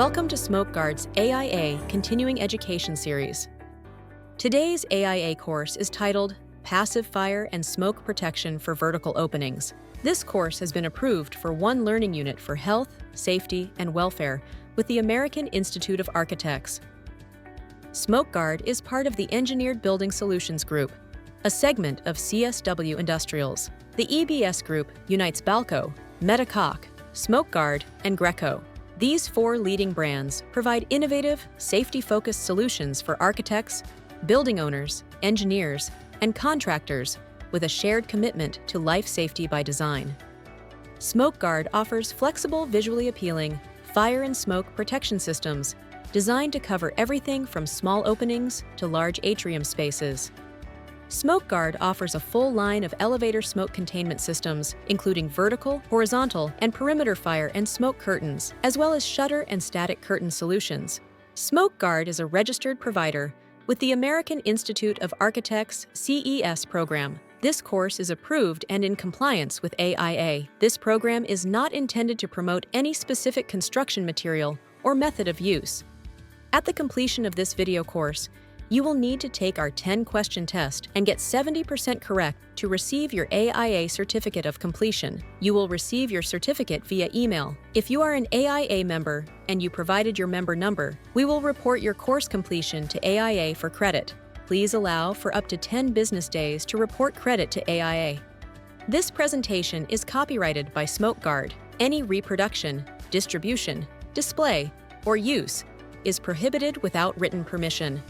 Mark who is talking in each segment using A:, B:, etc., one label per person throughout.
A: Welcome to SmokeGuard's AIA Continuing Education series. Today's AIA course is titled Passive Fire and Smoke Protection for Vertical Openings. This course has been approved for one learning unit for health, safety, and welfare with the American Institute of Architects. SmokeGuard is part of the Engineered Building Solutions Group, a segment of CSW Industrials. The EBS group unites Balco, Metacock, SmokeGuard, and Greco. These four leading brands provide innovative, safety-focused solutions for architects, building owners, engineers, and contractors with a shared commitment to life safety by design. SmokeGuard offers flexible, visually appealing fire and smoke protection systems designed to cover everything from small openings to large atrium spaces. SmokeGuard offers a full line of elevator smoke containment systems, including vertical, horizontal, and perimeter fire and smoke curtains, as well as shutter and static curtain solutions. SmokeGuard is a registered provider with the American Institute of Architects CES program. This course is approved and in compliance with AIA. This program is not intended to promote any specific construction material or method of use. At the completion of this video course, you will need to take our 10-question test and get 70% correct to receive your AIA Certificate of Completion. You will receive your certificate via email. If you are an AIA member and you provided your member number, we will report your course completion to AIA for credit. Please allow for up to 10 business days to report credit to AIA. This presentation is copyrighted by SmokeGuard. Any reproduction, distribution, display, or use is prohibited without written permission.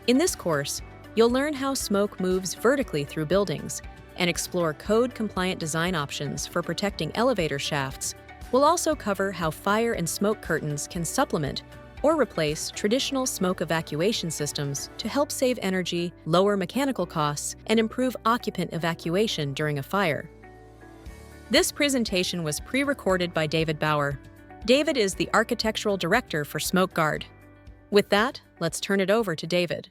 A: In this course, you'll learn how smoke moves vertically through buildings and explore code-compliant design options for protecting elevator shafts. We'll also cover how fire and smoke curtains can supplement or replace traditional smoke evacuation systems to help save energy, lower mechanical costs, and improve occupant evacuation during a fire. This presentation was pre-recorded by David Bauer. David is the Architectural Director for SmokeGuard. With that, let's turn it over to David.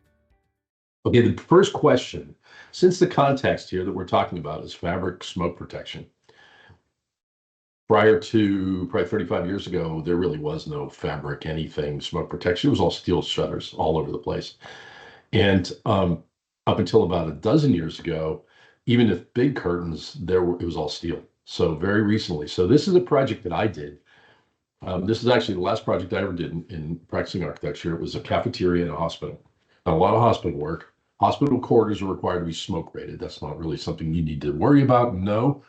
B: Okay, the first question, since the context here that we're talking about is fabric smoke protection, prior to probably 35 years ago, there really was no fabric, anything, smoke protection. It was all steel shutters all over the place. And up until about a dozen years ago, even if big curtains, it was all steel. So very recently. So this is a project that I did. This is actually the last project I ever did in practicing architecture. It was a cafeteria in a hospital. Now, a lot of hospital work. Hospital corridors are required to be smoke rated. That's not really something you need to worry about. No,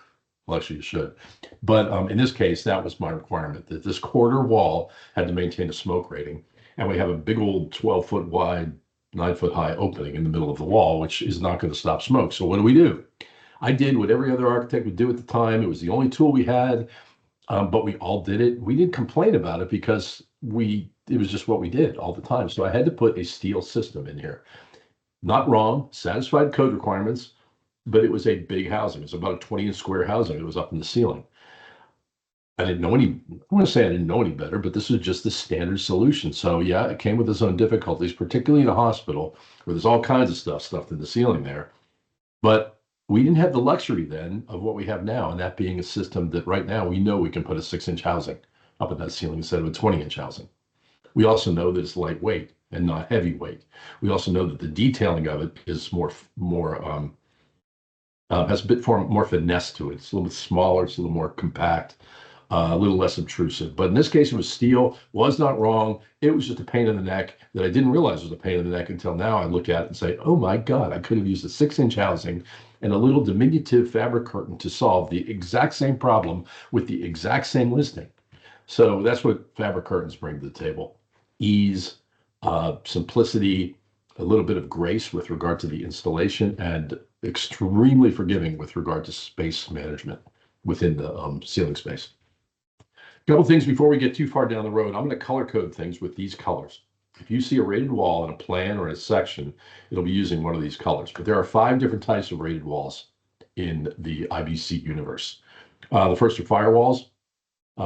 B: well, actually you should. But in this case, that was my requirement, that this corridor wall had to maintain a smoke rating. And we have a big old 12-foot wide, 9-foot high opening in the middle of the wall, which is not going to stop smoke. So what do? I did what every other architect would do at the time. It was the only tool we had. But we all did it. We didn't complain about it because it was just what we did all the time. So I had to put a steel system in here. Not wrong, satisfied code requirements, but it was a big housing. It was about a 20-inch square housing. It was up in the ceiling. I didn't know any, I want to say I didn't know any better, but this was just the standard solution. So yeah, it came with its own difficulties, particularly in a hospital where there's all kinds of stuff stuffed in the ceiling there. But we didn't have the luxury then of what we have now, and that being a system that right now we know we can put a 6-inch housing up in that ceiling instead of a 20-inch housing. We also know that it's lightweight and not heavyweight. We also know that the detailing of it is has a bit more finesse to it. It's a little bit smaller, it's a little more compact, a little less obtrusive. But in this case, it was steel, was not wrong. It was just a pain in the neck that I didn't realize was a pain in the neck until now. I look at it and say, oh my God, I could have used a 6-inch housing and a little diminutive fabric curtain to solve the exact same problem with the exact same listing. So that's what fabric curtains bring to the table. Ease, simplicity, a little bit of grace with regard to the installation, and extremely forgiving with regard to space management within the ceiling space. A couple things before we get too far down the road. I'm going to color code things with these colors. If you see a rated wall in a plan or a section, it'll be using one of these colors. But there are 5 different types of rated walls in the IBC universe. The first are firewalls.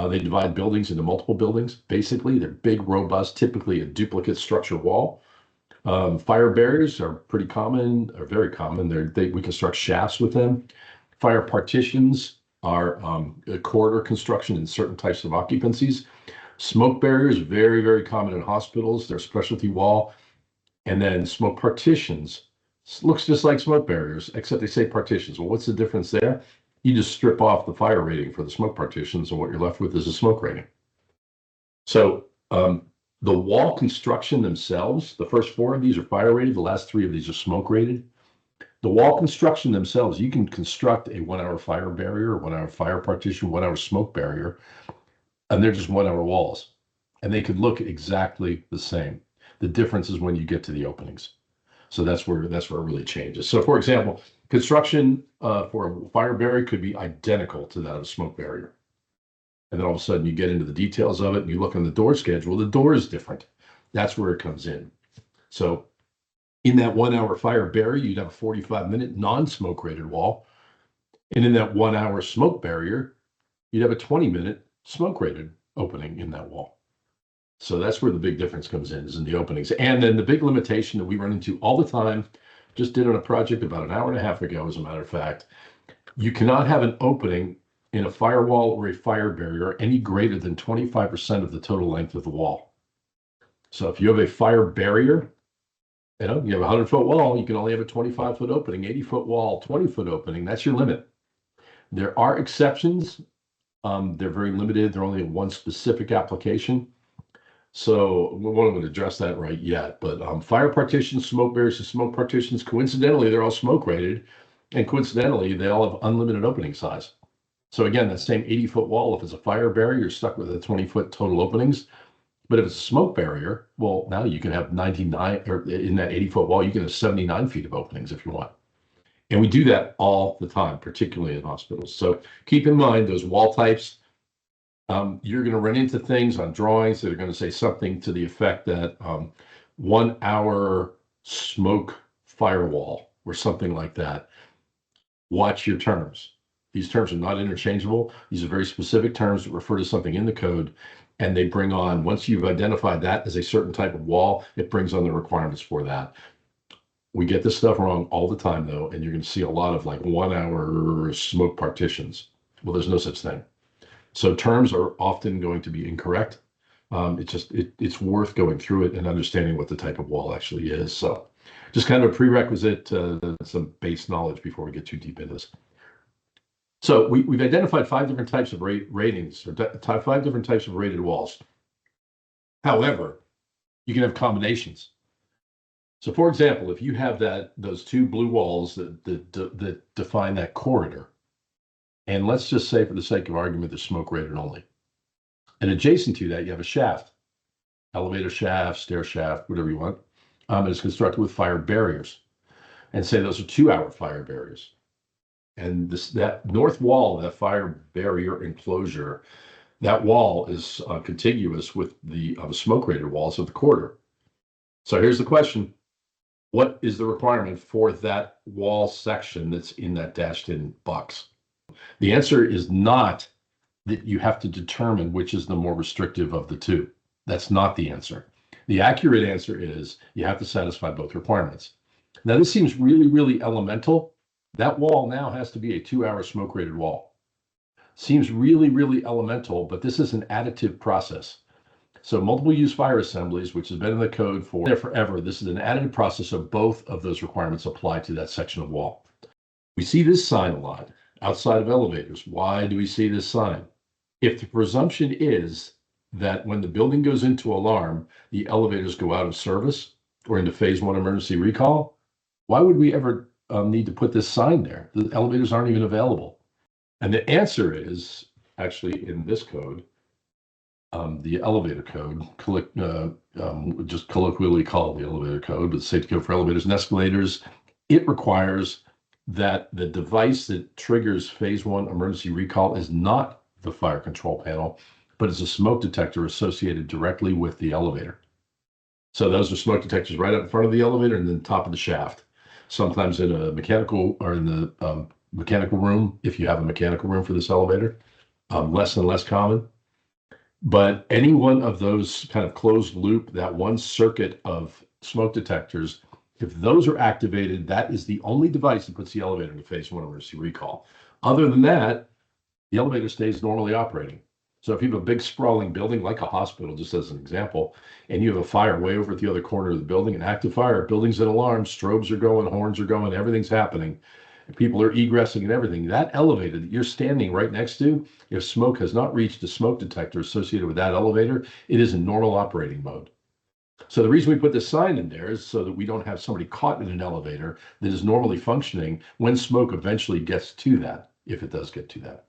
B: They divide buildings into multiple buildings. Basically, they're big, robust, typically a duplicate structure wall. Fire barriers are pretty common, or very common. We construct shafts with them. Fire partitions are a corridor construction in certain types of occupancies. Smoke barriers, very, very common in hospitals. They're specialty wall. And then smoke partitions looks just like smoke barriers, except they say partitions. Well, what's the difference there? You just strip off the fire rating for the smoke partitions, and what you're left with is a smoke rating. So the wall construction themselves, the first 4 of these are fire rated, the last 3 of these are smoke rated. The wall construction themselves, you can construct a 1-hour fire barrier, 1-hour fire partition, 1-hour smoke barrier, and they're just 1-hour walls. And they could look exactly the same. The difference is when you get to the openings. So that's where it really changes. So for example, construction for a fire barrier could be identical to that of a smoke barrier. And then all of a sudden you get into the details of it and you look on the door schedule, the door is different. That's where it comes in. So in that 1-hour fire barrier, you'd have a 45-minute non-smoke rated wall. And in that 1-hour smoke barrier, you'd have a 20-minute smoke rated opening in that wall. So that's where the big difference comes in, is in the openings. And then the big limitation that we run into all the time, just did on a project about an hour and a half ago, as a matter of fact, you cannot have an opening in a firewall or a fire barrier any greater than 25% of the total length of the wall. So if you have a fire barrier, you have a 100-foot wall, you can only have a 25-foot opening. 80-foot wall, 20-foot opening, that's your limit. There are exceptions. They're very limited. They're only in one specific application. So we won't even address that right yet, but fire partitions, smoke barriers, and smoke partitions, coincidentally, they're all smoke rated, and coincidentally, they all have unlimited opening size. So again, that same 80-foot wall, if it's a fire barrier, you're stuck with a 20-foot total openings. But if it's a smoke barrier, well, now you can have 99, or in that 80-foot wall, you can have 79 feet of openings if you want. And we do that all the time, particularly in hospitals. So keep in mind those wall types. You're going to run into things on drawings that are going to say something to the effect that 1-hour smoke firewall or something like that. Watch your terms. These terms are not interchangeable. These are very specific terms that refer to something in the code, and they bring on, once you've identified that as a certain type of wall, it brings on the requirements for that. We get this stuff wrong all the time, though, and you're going to see a lot of like 1-hour smoke partitions. Well, there's no such thing. So terms are often going to be incorrect. It's worth going through it and understanding what the type of wall actually is. So just kind of a prerequisite, some base knowledge before we get too deep into this. So we've identified 5 different types of ratings, or 5 different types of rated walls. However, you can have combinations. So for example, if you have those 2 blue walls that define that corridor, and let's just say, for the sake of argument, they're smoke rated only. And adjacent to that, you have a shaft, elevator shaft, stair shaft, whatever you want. And it's constructed with fire barriers. And say those are 2-hour fire barriers. And that north wall of that fire barrier enclosure, that wall is contiguous with the smoke rated walls of the corridor. So here's the question. What is the requirement for that wall section that's in that dashed in box? The answer is not that you have to determine which is the more restrictive of the 2. That's not the answer. The accurate answer is you have to satisfy both requirements. Now, this seems really, really elemental. That wall now has to be a 2-hour smoke rated wall. Seems really, really elemental, but this is an additive process. So multiple use fire assemblies, which has been in the code for forever, this is an additive process, so both of those requirements apply to that section of wall. We see this sign a lot outside of elevators. Why do we see this sign? If the presumption is that when the building goes into alarm, the elevators go out of service or into phase 1 emergency recall, why would we ever need to put this sign there? The elevators aren't even available. And the answer is actually in this code, the elevator code, just colloquially called the elevator code, but the safety code for elevators and escalators. It requires that the device that triggers phase 1 emergency recall is not the fire control panel, but it's a smoke detector associated directly with the elevator. So those are smoke detectors right up in front of the elevator and then top of the shaft. Sometimes in a mechanical or in the mechanical room, if you have a mechanical room for this elevator, less and less common. But any one of those kind of closed loop, that one circuit of smoke detectors, if those are activated, that is the only device that puts the elevator into phase 1 emergency recall. Other than that, the elevator stays normally operating. So if you have a big sprawling building like a hospital, just as an example, and you have a fire way over at the other corner of the building, an active fire, building's in alarm, strobes are going, horns are going, everything's happening, people are egressing and everything, that elevator that you're standing right next to, if smoke has not reached a smoke detector associated with that elevator, it is in normal operating mode. So the reason we put this sign in there is so that we don't have somebody caught in an elevator that is normally functioning when smoke eventually gets to that, if it does get to that.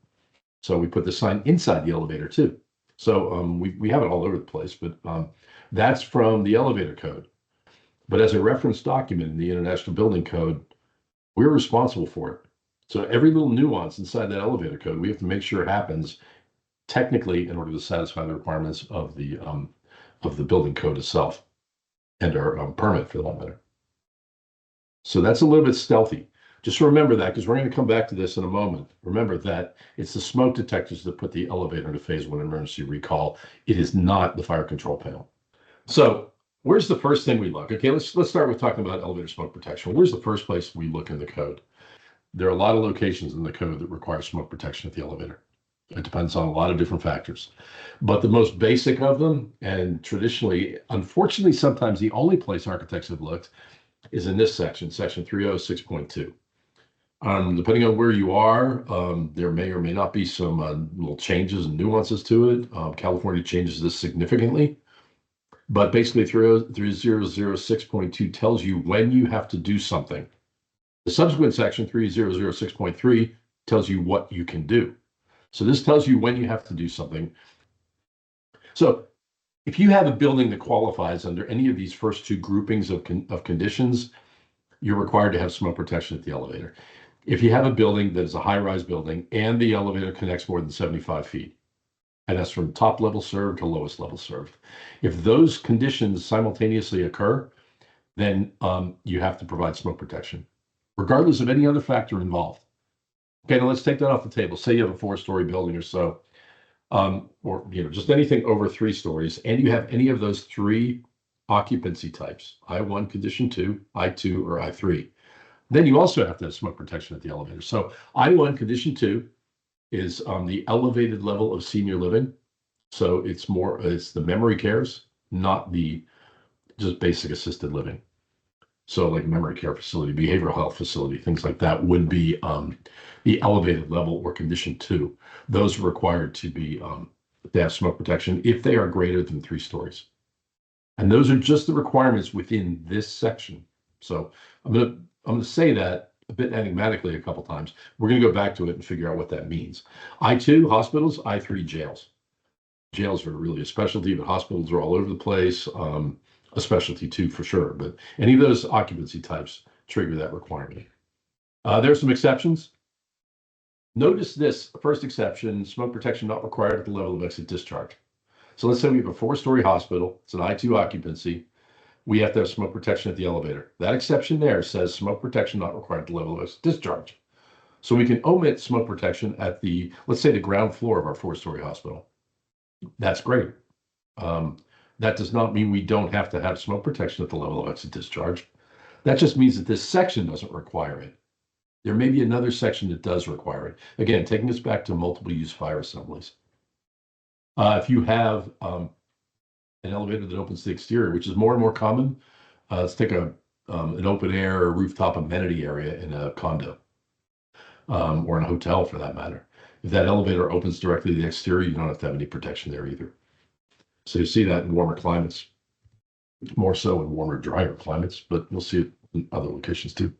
B: So we put the sign inside the elevator too. So we have it all over the place, but that's from the elevator code. But as a reference document in the International Building Code, we're responsible for it. So every little nuance inside that elevator code, we have to make sure it happens technically in order to satisfy the requirements of the building code itself and our permit for that matter. So that's a little bit stealthy. Just remember that, because we're going to come back to this in a moment. Remember that it's the smoke detectors that put the elevator into phase 1 emergency recall. It is not the fire control panel. So where's the first thing we look? Okay, let's start with talking about elevator smoke protection. Where's the first place we look in the code? There are a lot of locations in the code that require smoke protection at the elevator. It depends on a lot of different factors. But the most basic of them, and traditionally, unfortunately, sometimes the only place architects have looked, is in this section, section 306.2. Depending on where you are, there may or may not be some little changes and nuances to it. California changes this significantly. But basically, 3006.2 tells you when you have to do something. The subsequent section, 3006.3, tells you what you can do. So this tells you when you have to do something. So if you have a building that qualifies under any of these first two groupings of conditions, you're required to have smoke protection at the elevator. If you have a building that is a high-rise building and the elevator connects more than 75 feet, and that's from top level served to lowest level served. If those conditions simultaneously occur, then you have to provide smoke protection, regardless of any other factor involved. Okay, now let's take that off the table. Say you have a 4-story building or so, or just anything over 3 stories, and you have any of those 3 occupancy types, I1, condition 2, I2, or I3. Then you also have to have smoke protection at the elevator. So I1, condition 2, is the elevated level of senior living. So it's the memory cares, not the just basic assisted living. So like memory care facility, behavioral health facility, things like that would be the elevated level or condition 2. Those are required to have smoke protection if they are greater than 3 stories. And those are just the requirements within this section. So I'm gonna say that a bit enigmatically a couple times. We're going to go back to it and figure out what that means. I2, hospitals. I3, jails. Jails are really a specialty, but hospitals are all over the place. A specialty too, for sure. But any of those occupancy types trigger that requirement. There are some exceptions. Notice this first exception: smoke protection not required at the level of exit discharge. So let's say we have a 4-story hospital. It's an I2 occupancy. We have to have smoke protection at the elevator. That exception there says smoke protection not required at the level of discharge. So we can omit smoke protection at let's say the ground floor of our 4-story hospital. That's great. That does not mean we don't have to have smoke protection at the level of exit discharge. That just means that this section doesn't require it. There may be another section that does require it. Again, taking us back to multiple use fire assemblies. If you have an elevator that opens to the exterior, which is more and more common. Let's take an open air or rooftop amenity area in a condo or in a hotel for that matter. If that elevator opens directly to the exterior, you don't have to have any protection there either. So you see that in warmer climates, more so in warmer, drier climates, but you'll see it in other locations too.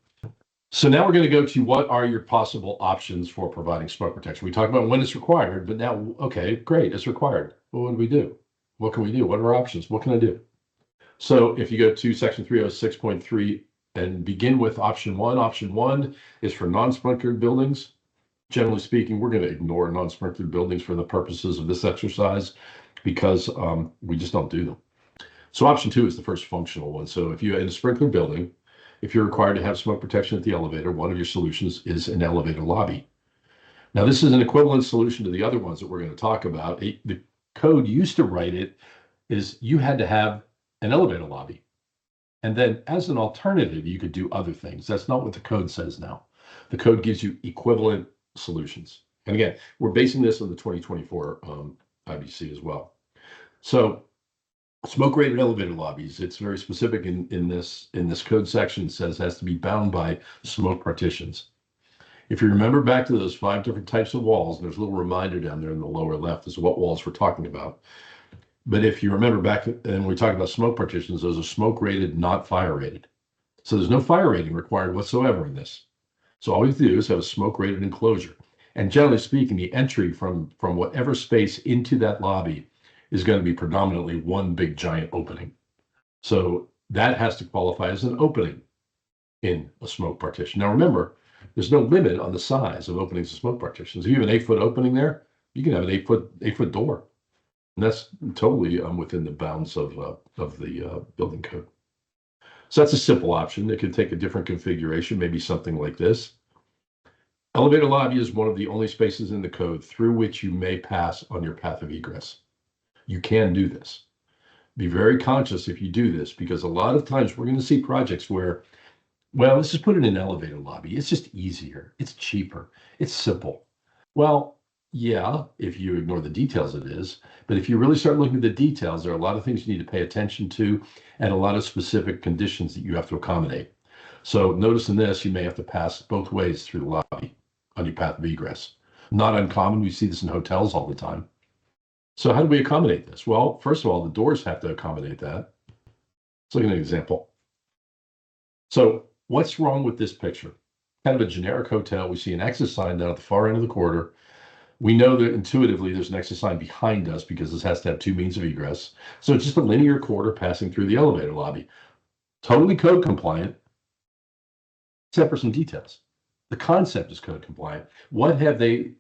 B: So now we're going to go to what are your possible options for providing smoke protection. We talked about when it's required, but now, okay, great, it's required. Well, what do we do? What can we do? What are our options? What can I do? So if you go to section 306.3 and begin with option 1 is for non-sprinklered buildings. Generally speaking, we're going to ignore non-sprinklered buildings for the purposes of this exercise because we just don't do them. So option 2 is the first functional one. So if you're in a sprinkler building, if you're required to have smoke protection at the elevator, one of your solutions is an elevator lobby. Now, this is an equivalent solution to the other ones that we're going to talk about. The code used to write it is you had to have an elevator lobby. And then as an alternative, you could do other things. That's not what the code says now. The code gives you equivalent solutions. And again, we're basing this on the 2024 IBC as well. So smoke-rated elevator lobbies, it's very specific in this code section. It says has to be bound by smoke partitions. If you remember back to those 5 different types of walls, and there's a little reminder down there in the lower left as to what walls we're talking about. But if you remember back, and we talked about smoke partitions, those are smoke rated, not fire rated. So there's no fire rating required whatsoever in this. So all we have to do is have a smoke rated enclosure. And generally speaking, the entry from whatever space into that lobby is going to be predominantly one big giant opening. So that has to qualify as an opening in a smoke partition. Now remember, there's no limit on the size of openings of smoke partitions. If you have an 8-foot opening there, you can have an 8-foot door. And that's totally within the bounds of the building code. So that's a simple option. It can take a different configuration, maybe something like this. Elevator lobby is one of the only spaces in the code through which you may pass on your path of egress. You can do this. Be very conscious if you do this, because a lot of times we're going to see projects where, well, let's just put it in an elevator lobby. It's just easier. It's cheaper. It's simple. Well, yeah, if you ignore the details, it is. But if you really start looking at the details, there are a lot of things you need to pay attention to and a lot of specific conditions that you have to accommodate. So notice in this, you may have to pass both ways through the lobby on your path of egress. Not uncommon. We see this in hotels all the time. So how do we accommodate this? Well, first of all, the doors have to accommodate that. Let's look at an example. So what's wrong with this picture? Kind of a generic hotel. We see an exit sign down at the far end of the corridor. We know that intuitively there's an exit sign behind us because this has to have 2 means of egress. So it's just a linear corridor passing through the elevator lobby. Totally code compliant, except for some details. The concept is code compliant. What have they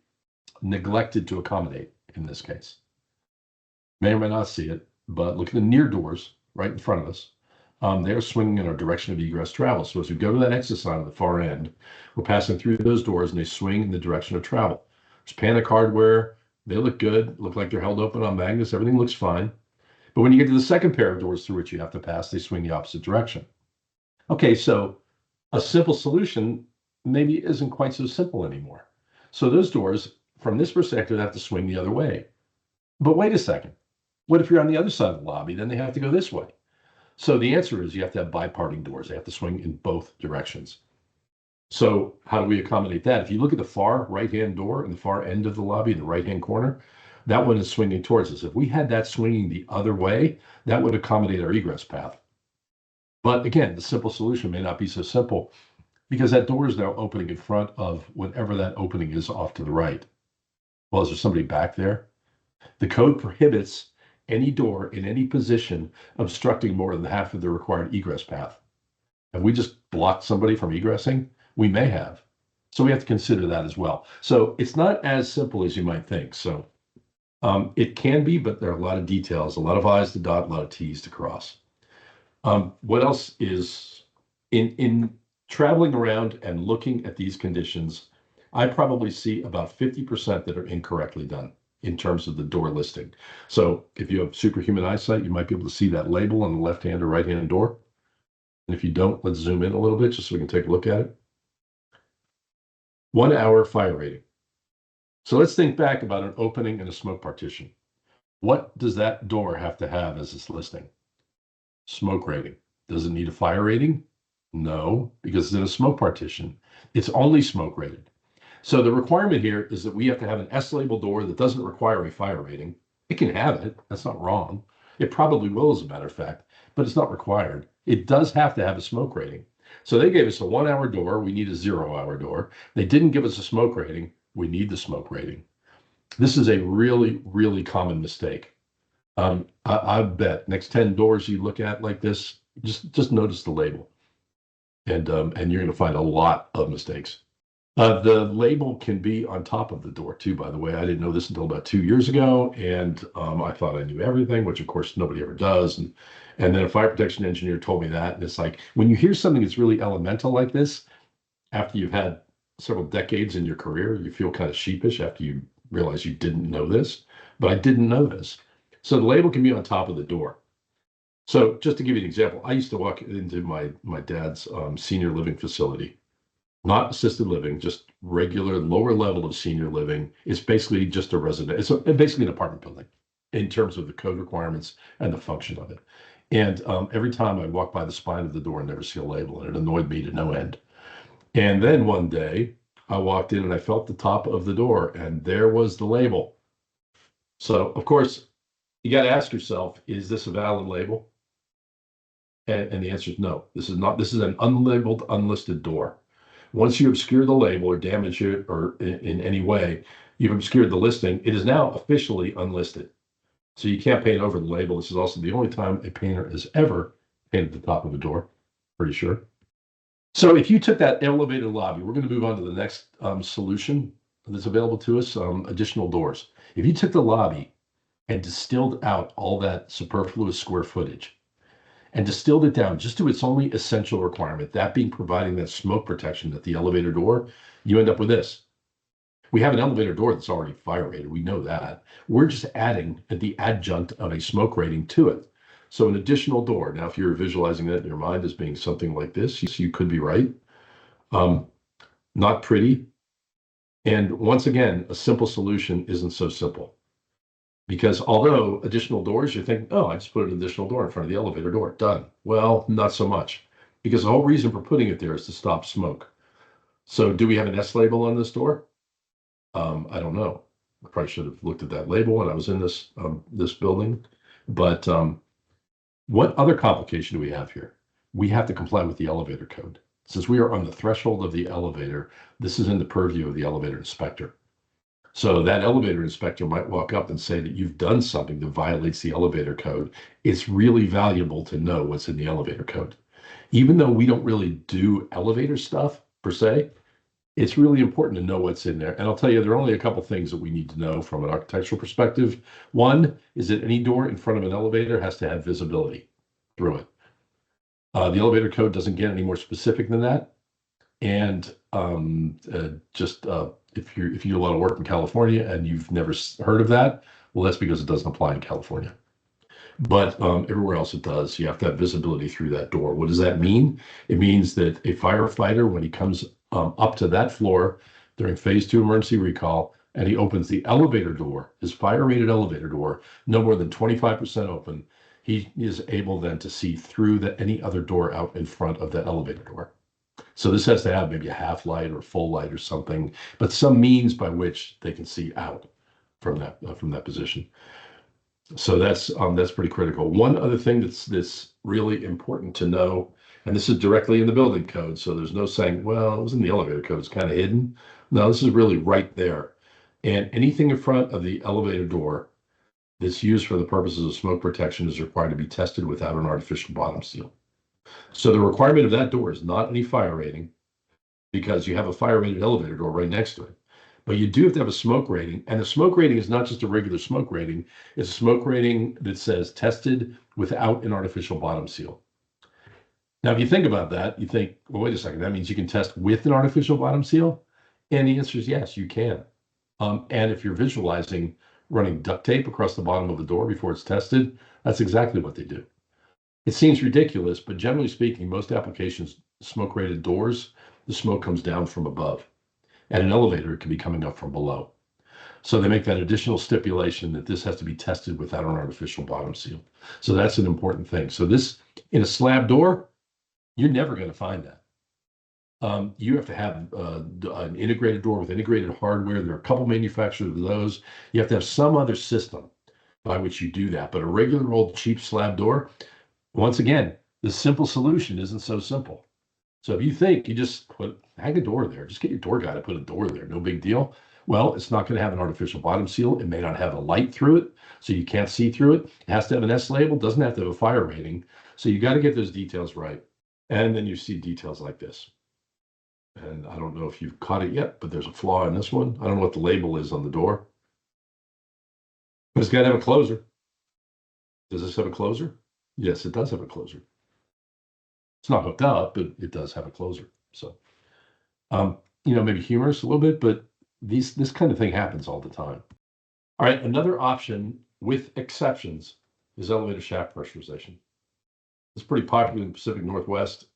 B: neglected to accommodate in this case? May or may not see it, but look at the near doors right in front of us. They're swinging in our direction of egress travel. So as we go to that exit sign at the far end, we're passing through those doors and they swing in the direction of travel. There's panic hardware. They look good, look like they're held open on magnets. Everything looks fine. But when you get to the second pair of doors through which you have to pass, they swing the opposite direction. Okay, so a simple solution maybe isn't quite so simple anymore. So those doors, from this perspective, have to swing the other way. But wait a second. What if you're on the other side of the lobby? Then they have to go this way. So the answer is you have to have biparting doors. They have to swing in both directions. So how do we accommodate that? If you look at the far right-hand door in the far end of the lobby, in the right-hand corner, that one is swinging towards us. If we had that swinging the other way, that would accommodate our egress path. But again, the simple solution may not be so simple because that door is now opening in front of whatever that opening is off to the right. Well, is there somebody back there? The code prohibits any door in any position obstructing more than half of the required egress path. Have we just blocked somebody from egressing? We may have. So we have to consider that as well. So it's not as simple as you might think. So it can be, but there are a lot of details, a lot of I's to dot, a lot of T's to cross. What else is in traveling around and looking at these conditions, I probably see about 50% that are incorrectly done in terms of the door listing. So if you have superhuman eyesight, you might be able to see that label on the left-hand or right-hand door. And if you don't, let's zoom in a little bit just so we can take a look at it. 1 hour fire rating. So let's think back about an opening and a smoke partition. What does that door have to have as its listing? Smoke rating. Does it need a fire rating? No, because it's in a smoke partition. It's only smoke rated. So the requirement here is that we have to have an S label door that doesn't require a fire rating. It can have it. That's not wrong. It probably will, as a matter of fact, but it's not required. It does have to have a smoke rating. So they gave us a 1 hour door. We need a 0 hour door. They didn't give us a smoke rating. We need the smoke rating. This is a really, really common mistake. I bet next 10 doors you look at like this, just notice the label. And you're going to find a lot of mistakes. The label can be on top of the door too, by the way. I didn't know this until about 2 years ago, and I thought I knew everything, which of course nobody ever does. And then a fire protection engineer told me that, and it's like, when you hear something that's really elemental like this, after you've had several decades in your career, you feel kind of sheepish after you realize you didn't know this, but I didn't know this. So the label can be on top of the door. So just to give you an example, I used to walk into my dad's senior living facility not assisted living, just regular lower level of senior living. It's basically just a resident. It's basically an apartment building in terms of the code requirements and the function of it. And every time I walk by the spine of the door, I never see a label, and it annoyed me to no end. And then one day I walked in and I felt the top of the door, and there was the label. So, of course, you got to ask yourself, is this a valid label? And the answer is no. This is not. This is an unlabeled, unlisted door. Once you obscure the label or damage it or in any way, you've obscured the listing. It is now officially unlisted. So you can't paint over the label. This is also the only time a painter has ever painted the top of a door, pretty sure. So if you took that elevated lobby, we're going to move on to the next solution that's available to us, additional doors. If you took the lobby and distilled out all that superfluous square footage and distilled it down just to its only essential requirement, that being providing that smoke protection at the elevator door, you end up with this. We have an elevator door that's already fire rated. We know that. We're just adding the adjunct of a smoke rating to it. So an additional door. Now, if you're visualizing that in your mind as being something like this, you could be right. Not pretty. And once again, a simple solution isn't so simple. Because although additional doors, you think, oh, I just put an additional door in front of the elevator door, done. Well, not so much. Because the whole reason for putting it there is to stop smoke. So do we have an S label on this door? I don't know. I probably should have looked at that label when I was in this building. But what other complication do we have here? We have to comply with the elevator code. Since we are on the threshold of the elevator, this is in the purview of the elevator inspector. So that elevator inspector might walk up and say that you've done something that violates the elevator code. It's really valuable to know what's in the elevator code. Even though we don't really do elevator stuff per se, it's really important to know what's in there. And I'll tell you, there are only a couple things that we need to know from an architectural perspective. One is that any door in front of an elevator has to have visibility through it. The elevator code doesn't get any more specific than that. And if you do a lot of work in California and you've never heard of that, well, that's because it doesn't apply in California. But everywhere else it does. You have to have visibility through that door. What does that mean? It means that a firefighter, when he comes up to that floor during phase 2 emergency recall, and he opens the elevator door, his fire rated elevator door, no more than 25% open, he is able then to see through any other door out in front of that elevator door. So this has to have maybe a half light or full light or something, but some means by which they can see out from that position. So that's pretty critical. One other thing that's really important to know, and this is directly in the building code, so there's no saying, well, it was in the elevator code, it's kind of hidden. No, this is really right there. And anything in front of the elevator door that's used for the purposes of smoke protection is required to be tested without an artificial bottom seal. So the requirement of that door is not any fire rating, because you have a fire rated elevator door right next to it. But you do have to have a smoke rating. And the smoke rating is not just a regular smoke rating. It's a smoke rating that says tested without an artificial bottom seal. Now, if you think about that, you think, well, wait a second, that means you can test with an artificial bottom seal? And the answer is yes, you can. And if you're visualizing running duct tape across the bottom of the door before it's tested, that's exactly what they do. It seems ridiculous, but generally speaking, most applications, smoke rated doors, the smoke comes down from above. At an elevator, it can be coming up from below. So they make that additional stipulation that this has to be tested without an artificial bottom seal. So that's an important thing. So this, in a slab door, you're never going to find that. You have to have an integrated door with integrated hardware. There are a couple manufacturers of those. You have to have some other system by which you do that. But a regular old cheap slab door, once again, the simple solution isn't so simple. So if you think you just hang a door there, just get your door guy to put a door there, no big deal. Well, it's not going to have an artificial bottom seal. It may not have a light through it, so you can't see through it. It has to have an S label, doesn't have to have a fire rating. So you got to get those details right. And then you see details like this. And I don't know if you've caught it yet, but there's a flaw in this one. I don't know what the label is on the door. But it's got to have a closer. Does this have a closer? Yes, it does have a closer. It's not hooked up, but it does have a closer. So, maybe humorous a little bit, but this kind of thing happens all the time. All right, another option with exceptions is elevator shaft pressurization. It's pretty popular in the Pacific Northwest.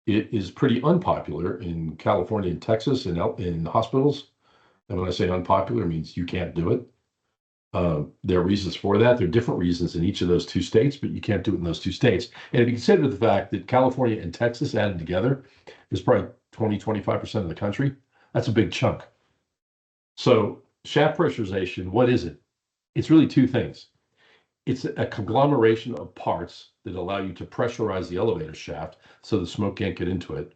B: It is pretty unpopular in California and Texas and out in hospitals. And when I say unpopular, it means you can't do it. There are reasons for that. There are different reasons in each of those two states, but you can't do it in those two states. And if you consider the fact that California and Texas added together is probably 20-25% of the country, that's a big chunk. So shaft pressurization, what is it? It's really two things. It's a conglomeration of parts that allow you to pressurize the elevator shaft so the smoke can't get into it.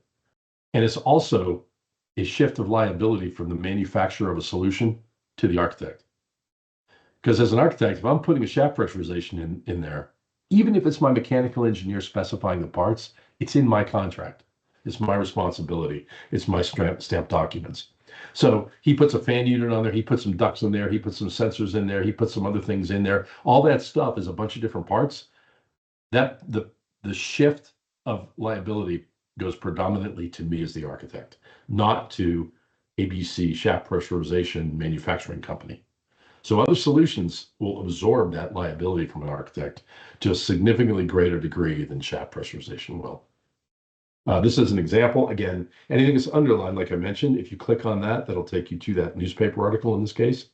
B: And it's also a shift of liability from the manufacturer of a solution to the architect. Because as an architect, if I'm putting a shaft pressurization in there, even if it's my mechanical engineer specifying the parts, it's in my contract. It's my responsibility. It's my stamped documents. So he puts a fan unit on there. He puts some ducts in there. He puts some sensors in there. He puts some other things in there. All that stuff is a bunch of different parts. That the shift of liability goes predominantly to me as the architect, not to ABC shaft pressurization manufacturing company. So other solutions will absorb that liability from an architect to a significantly greater degree than shaft pressurization will. This is an example. Again, anything that's underlined, like I mentioned, if you click on that, that'll take you to that newspaper article in this case.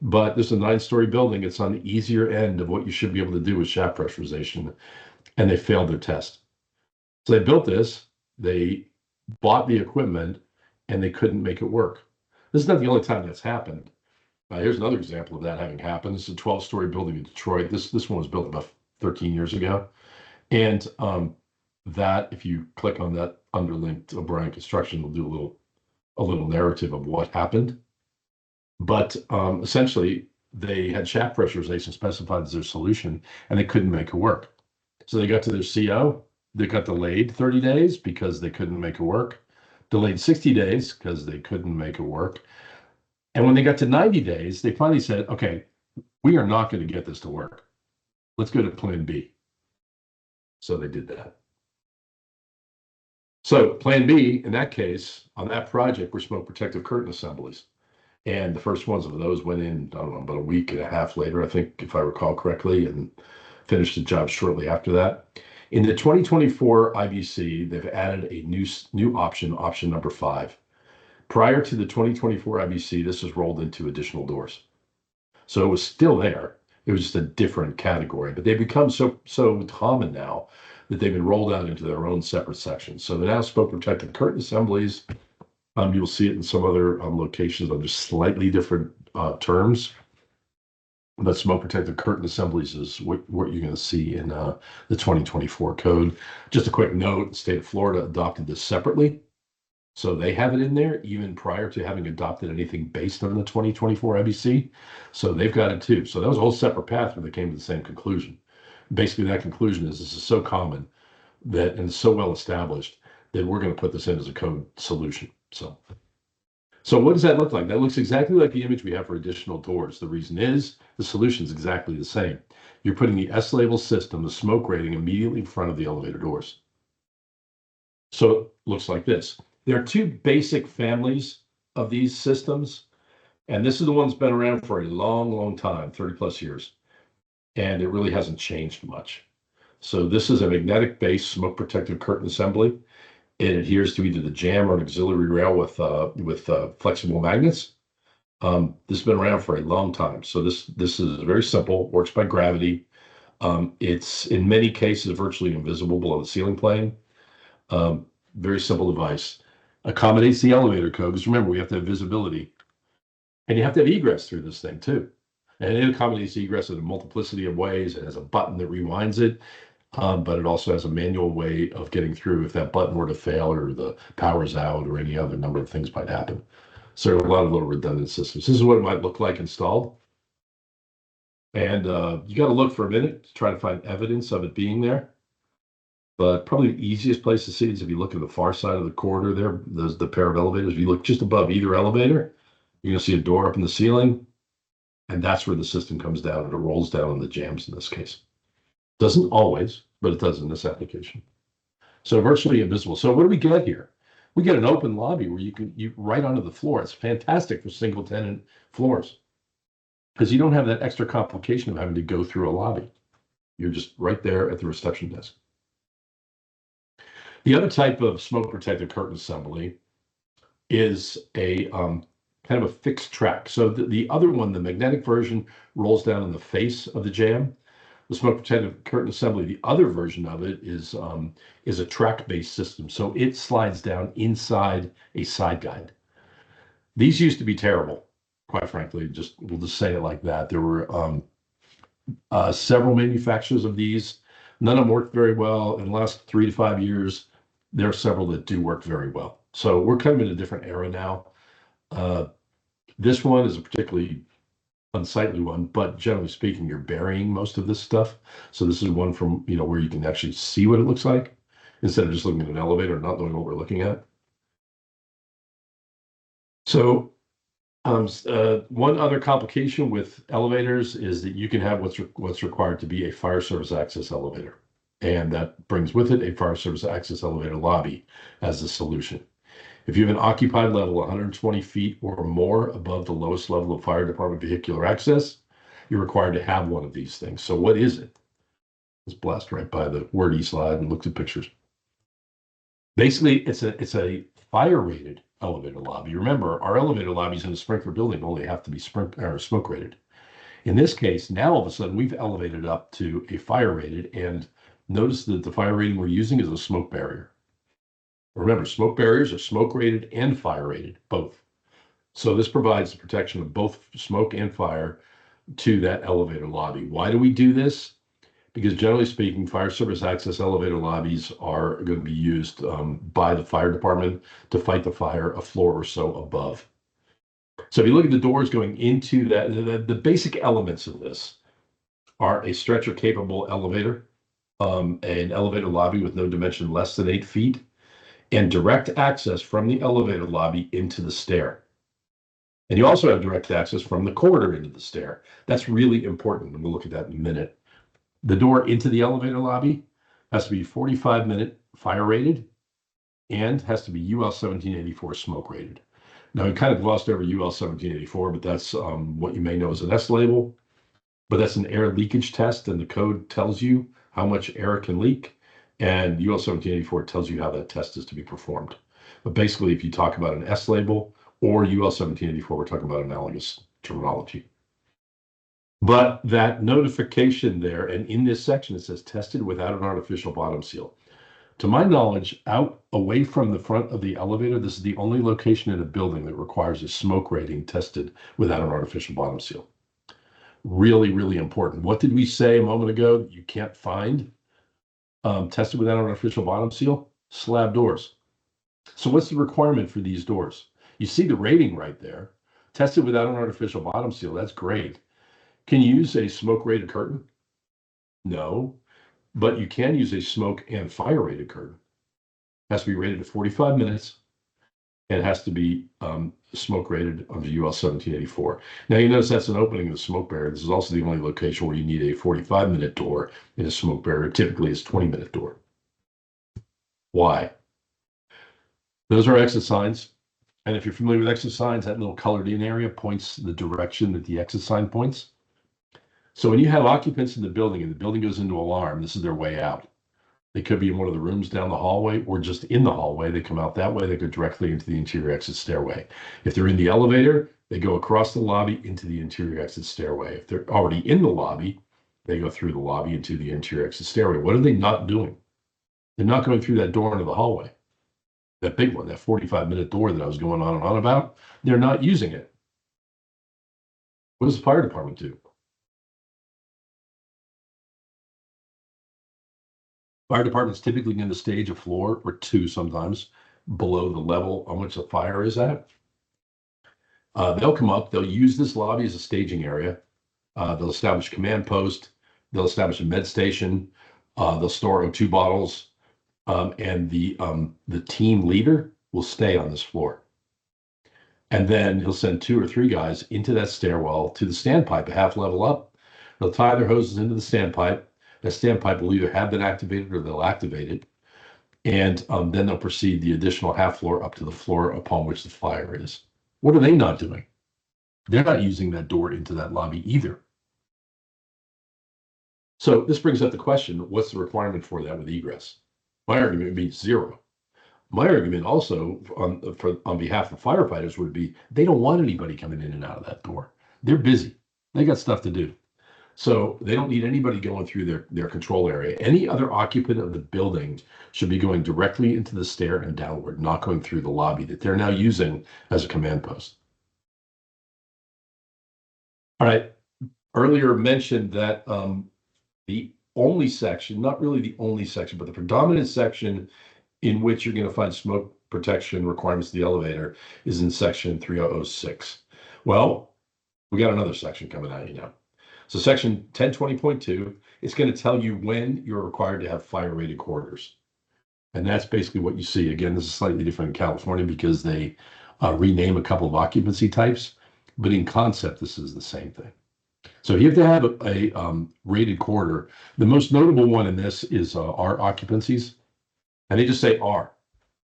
B: But this is a 9-story building. It's on the easier end of what you should be able to do with shaft pressurization, and they failed their test. So they built this, they bought the equipment, and they couldn't make it work. This is not the only time that's happened. Here's another example of that having happened. This is a 12-story building in Detroit. This one was built about 13 years ago. And that, if you click on that underlinked O'Brien Construction, will do a little narrative of what happened. But essentially, they had shaft pressurization specified as their solution, and they couldn't make it work. So they got to their CO. They got delayed 30 days because they couldn't make it work. Delayed 60 days because they couldn't make it work. And when they got to 90 days, they finally said, okay, we are not going to get this to work. Let's go to plan B. So they did that. So plan B, in that case, on that project, were smoke protective curtain assemblies. And the first ones of those went in, I don't know, about a week and a half later, I think, if I recall correctly, and finished the job shortly after that. In the 2024 IBC, they've added a new option number 5. Prior to the 2024 IBC, this was rolled into additional doors. So it was still there. It was just a different category, but they've become so common now that they've been rolled out into their own separate sections. So they're now smoke protected curtain assemblies. You'll see it in some other locations under slightly different terms. But smoke protected curtain assemblies is what you're going to see in the 2024 code. Just a quick note, the state of Florida adopted this separately. So they have it in there even prior to having adopted anything based on the 2024 IBC. So they've got it too. So that was a whole separate path where they came to the same conclusion. Basically, that conclusion is this is so common that and so well established that we're going to put this in as a code solution. So what does that look like? That looks exactly like the image we have for additional doors. The reason is the solution is exactly the same. You're putting the S-label system, the smoke rating, immediately in front of the elevator doors. So it looks like this. There are 2 basic families of these systems, and this is the one that's been around for a long, long time, 30 plus years, and it really hasn't changed much. So this is a magnetic-based smoke protective curtain assembly. It adheres to either the jamb or an auxiliary rail with flexible magnets. This has been around for a long time. So this is very simple, works by gravity. It's in many cases virtually invisible below the ceiling plane. Very simple device. Accommodates the elevator code, because remember, we have to have visibility. And you have to have egress through this thing too. And it accommodates egress in a multiplicity of ways. It has a button that rewinds it, but it also has a manual way of getting through if that button were to fail or the power's out or any other number of things might happen. So a lot of little redundant systems. This is what it might look like installed. And you got to look for a minute to try to find evidence of it being there. But probably the easiest place to see is if you look at the far side of the corridor there, there's the pair of elevators. If you look just above either elevator, you're going to see a door up in the ceiling. And that's where the system comes down, and it rolls down on the jams in this case. Doesn't always, but it does in this application. So virtually invisible. So what do we get here? We get an open lobby where you right onto the floor. It's fantastic for single tenant floors because you don't have that extra complication of having to go through a lobby. You're just right there at the reception desk. The other type of smoke protected curtain assembly is a kind of a fixed track. So the other one, the magnetic version, rolls down in the face of the jamb. The smoke protected curtain assembly, the other version of it is a track-based system. So it slides down inside a side guide. These used to be terrible, quite frankly. We'll just say it like that. There were several manufacturers of these. None of them worked very well. In the last 3 to 5 years, there are several that do work very well. So we're kind of in a different era now. This one is a particularly unsightly one, but generally speaking, you're burying most of this stuff. So this is one from, where you can actually see what it looks like instead of just looking at an elevator and not knowing what we're looking at. So one other complication with elevators is that you can have what's required to be a fire service access elevator. And that brings with it a fire service access elevator lobby as the solution. If you have an occupied level 120 feet or more above the lowest level of fire department vehicular access, you're required to have one of these things. So what is it? Let's blast right by the wordy slide and look at pictures. Basically, it's a fire rated elevator lobby. Remember, our elevator lobbies in a sprinkler building only have to be smoke rated. In this case, now all of a sudden we've elevated up to a fire rated, and notice that the fire rating we're using is a smoke barrier. Remember, smoke barriers are smoke rated and fire rated, both. So this provides the protection of both smoke and fire to that elevator lobby. Why do we do this? Because generally speaking, fire service access elevator lobbies are going to be used by the fire department to fight the fire a floor or so above. So if you look at the doors going into that, the basic elements of this are a stretcher capable elevator, an elevator lobby with no dimension less than 8 feet, and direct access from the elevator lobby into the stair. And you also have direct access from the corridor into the stair. That's really important, and we'll look at that in a minute. The door into the elevator lobby has to be 45-minute fire rated and has to be UL 1784 smoke rated. Now, we kind of glossed over UL 1784, but that's what you may know as an S label. But that's an air leakage test, and the code tells you how much air can leak. And UL 1784 tells you how that test is to be performed. But basically, if you talk about an S label or UL 1784, we're talking about analogous terminology. But that notification there, and in this section, it says tested without an artificial bottom seal. To my knowledge, out away from the front of the elevator, this is the only location in a building that requires a smoke rating tested without an artificial bottom seal. Really, really important. What did we say a moment ago that you can't find tested without an artificial bottom seal? Slab doors. So what's the requirement for these doors? You see the rating right there. Tested without an artificial bottom seal. That's great. Can you use a smoke rated curtain? No, but you can use a smoke and fire rated curtain. It has to be rated to 45 minutes and it has to be smoke rated under UL 1784. Now you notice that's an opening of the smoke barrier. This is also the only location where you need a 45-minute door in a smoke barrier. Typically it's 20-minute door. Why? Those are exit signs. And if you're familiar with exit signs, that little colored in area points the direction that the exit sign points. So when you have occupants in the building and the building goes into alarm, this is their way out. They could be in one of the rooms down the hallway or just in the hallway. They come out that way. They go directly into the interior exit stairway. If they're in the elevator, they go across the lobby into the interior exit stairway. If they're already in the lobby, they go through the lobby into the interior exit stairway. What are they not doing? They're not going through that door into the hallway. That big one, that 45-minute door that I was going on and on about, they're not using it. What does the fire department do? Fire department's typically going to stage a floor or two sometimes below the level on which the fire is at. They'll come up, they'll use this lobby as a staging area. They'll establish a command post, they'll establish a med station, they'll store O2 bottles, and the team leader will stay on this floor. And then he'll send 2 or 3 guys into that stairwell to the standpipe, a half level up. They'll tie their hoses into the standpipe. That standpipe will either have been activated or they'll activate it. And then they'll proceed the additional half floor up to the floor upon which the fire is. What are they not doing? They're not using that door into that lobby either. So this brings up the question, what's the requirement for that with egress? My argument would be 0. My argument also on behalf of firefighters would be they don't want anybody coming in and out of that door. They're busy. They got stuff to do. So they don't need anybody going through their control area. Any other occupant of the building should be going directly into the stair and downward, not going through the lobby that they're now using as a command post. All right. Earlier mentioned that the only section, not really the only section, but the predominant section in which you're going to find smoke protection requirements of the elevator is in section 3006. Well, we got another section coming at you now. So section 1020.2, it's going to tell you when you're required to have fire rated corridors. And that's basically what you see. Again, this is slightly different in California because they rename a couple of occupancy types, but in concept, this is the same thing. So you have to have a rated corridor. The most notable one in this is R occupancies, and they just say R.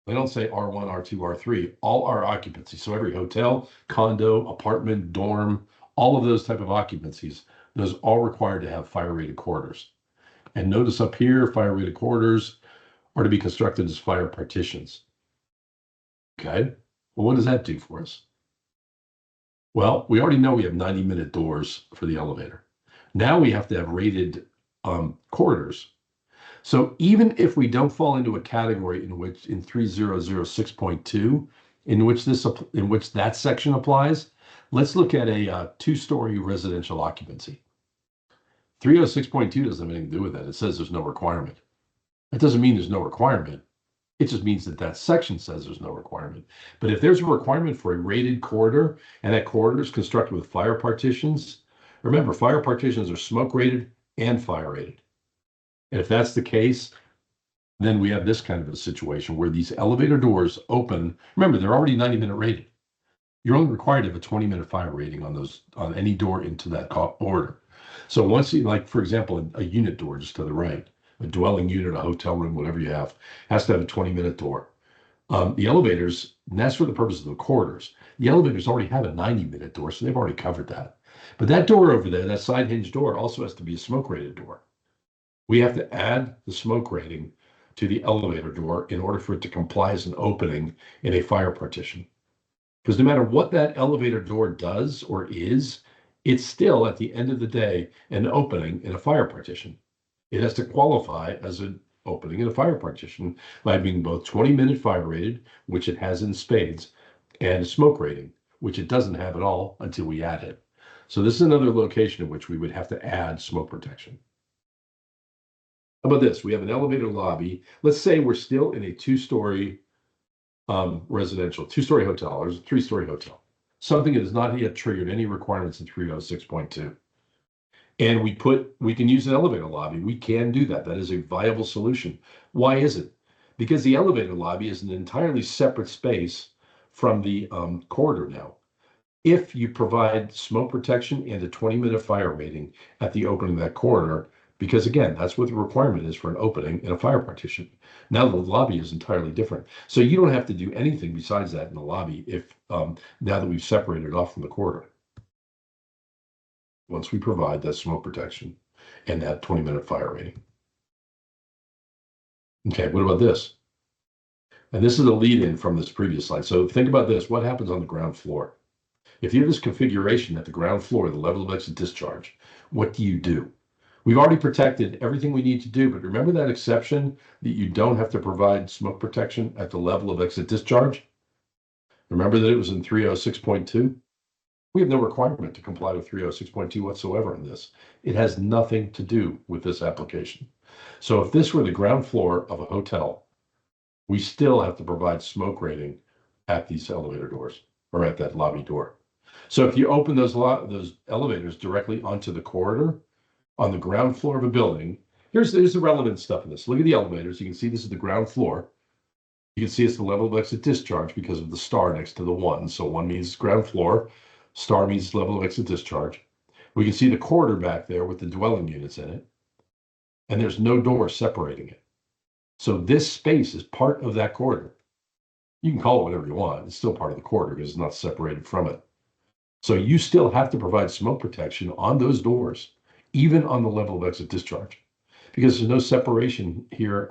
B: They don't say R1, R2, R3, all R occupancies. So every hotel, condo, apartment, dorm, all of those type of occupancies, those all required to have fire rated corridors. And notice up here, fire rated corridors are to be constructed as fire partitions. Okay, well, what does that do for us? Well, we already know we have 90-minute doors for the elevator. Now we have to have rated corridors. So even if we don't fall into a category in 3006.2, in which that section applies, let's look at a two-story residential occupancy. 306.2 doesn't have anything to do with that. It says there's no requirement. That doesn't mean there's no requirement. It just means that that section says there's no requirement. But if there's a requirement for a rated corridor and that corridor is constructed with fire partitions, remember, fire partitions are smoke rated and fire rated. And if that's the case, then we have this kind of a situation where these elevator doors open. Remember, they're already 90-minute rated. You're only required to have a 20-minute fire rating on any door into that order. So once you, like, for example, a unit door just to the right, a dwelling unit, a hotel room, whatever you have, has to have a 20-minute door. The elevators, and that's for the purpose of the corridors. The elevators already have a 90-minute door, so they've already covered that. But that door over there, that side hinge door, also has to be a smoke rated door. We have to add the smoke rating to the elevator door in order for it to comply as an opening in a fire partition. Because no matter what that elevator door does or is, it's still, at the end of the day, an opening in a fire partition. It has to qualify as an opening in a fire partition by being both 20-minute fire rated, which it has in spades, and a smoke rating, which it doesn't have at all until we add it. So this is another location in which we would have to add smoke protection. How about this? We have an elevator lobby. Let's say we're still in a two-story residential, two-story hotel, or a three-story hotel, something that has not yet triggered any requirements in 306.2. And we can use an elevator lobby. We can do that. That is a viable solution. Why is it? Because the elevator lobby is an entirely separate space from the corridor now. If you provide smoke protection and a 20-minute fire rating at the opening of that corridor, because again, that's what the requirement is for an opening in a fire partition. Now the lobby is entirely different. So you don't have to do anything besides that in the lobby if now that we've separated it off from the corridor. Once we provide that smoke protection and that 20-minute fire rating. Okay, what about this? And this is a lead-in from this previous slide. So think about this. What happens on the ground floor? If you have this configuration at the ground floor, the level of exit discharge, what do you do? We've already protected everything we need to do, but remember that exception that you don't have to provide smoke protection at the level of exit discharge? Remember that it was in 306.2? We have no requirement to comply with 306.2 whatsoever in this. It has nothing to do with this application. So if this were the ground floor of a hotel, we still have to provide smoke rating at these elevator doors or at that lobby door. So if you open those elevators directly onto the corridor on the ground floor of a building, here's the relevant stuff in this. Look at the elevators. You can see this is the ground floor. You can see it's the level of exit discharge because of the star next to the 1. So 1 means ground floor, star means level of exit discharge. We can see the corridor back there with the dwelling units in it, and there's no door separating it. So this space is part of that corridor. You can call it whatever you want. It's still part of the corridor because it's not separated from it. So you still have to provide smoke protection on those doors, even on the level of exit discharge, because there's no separation here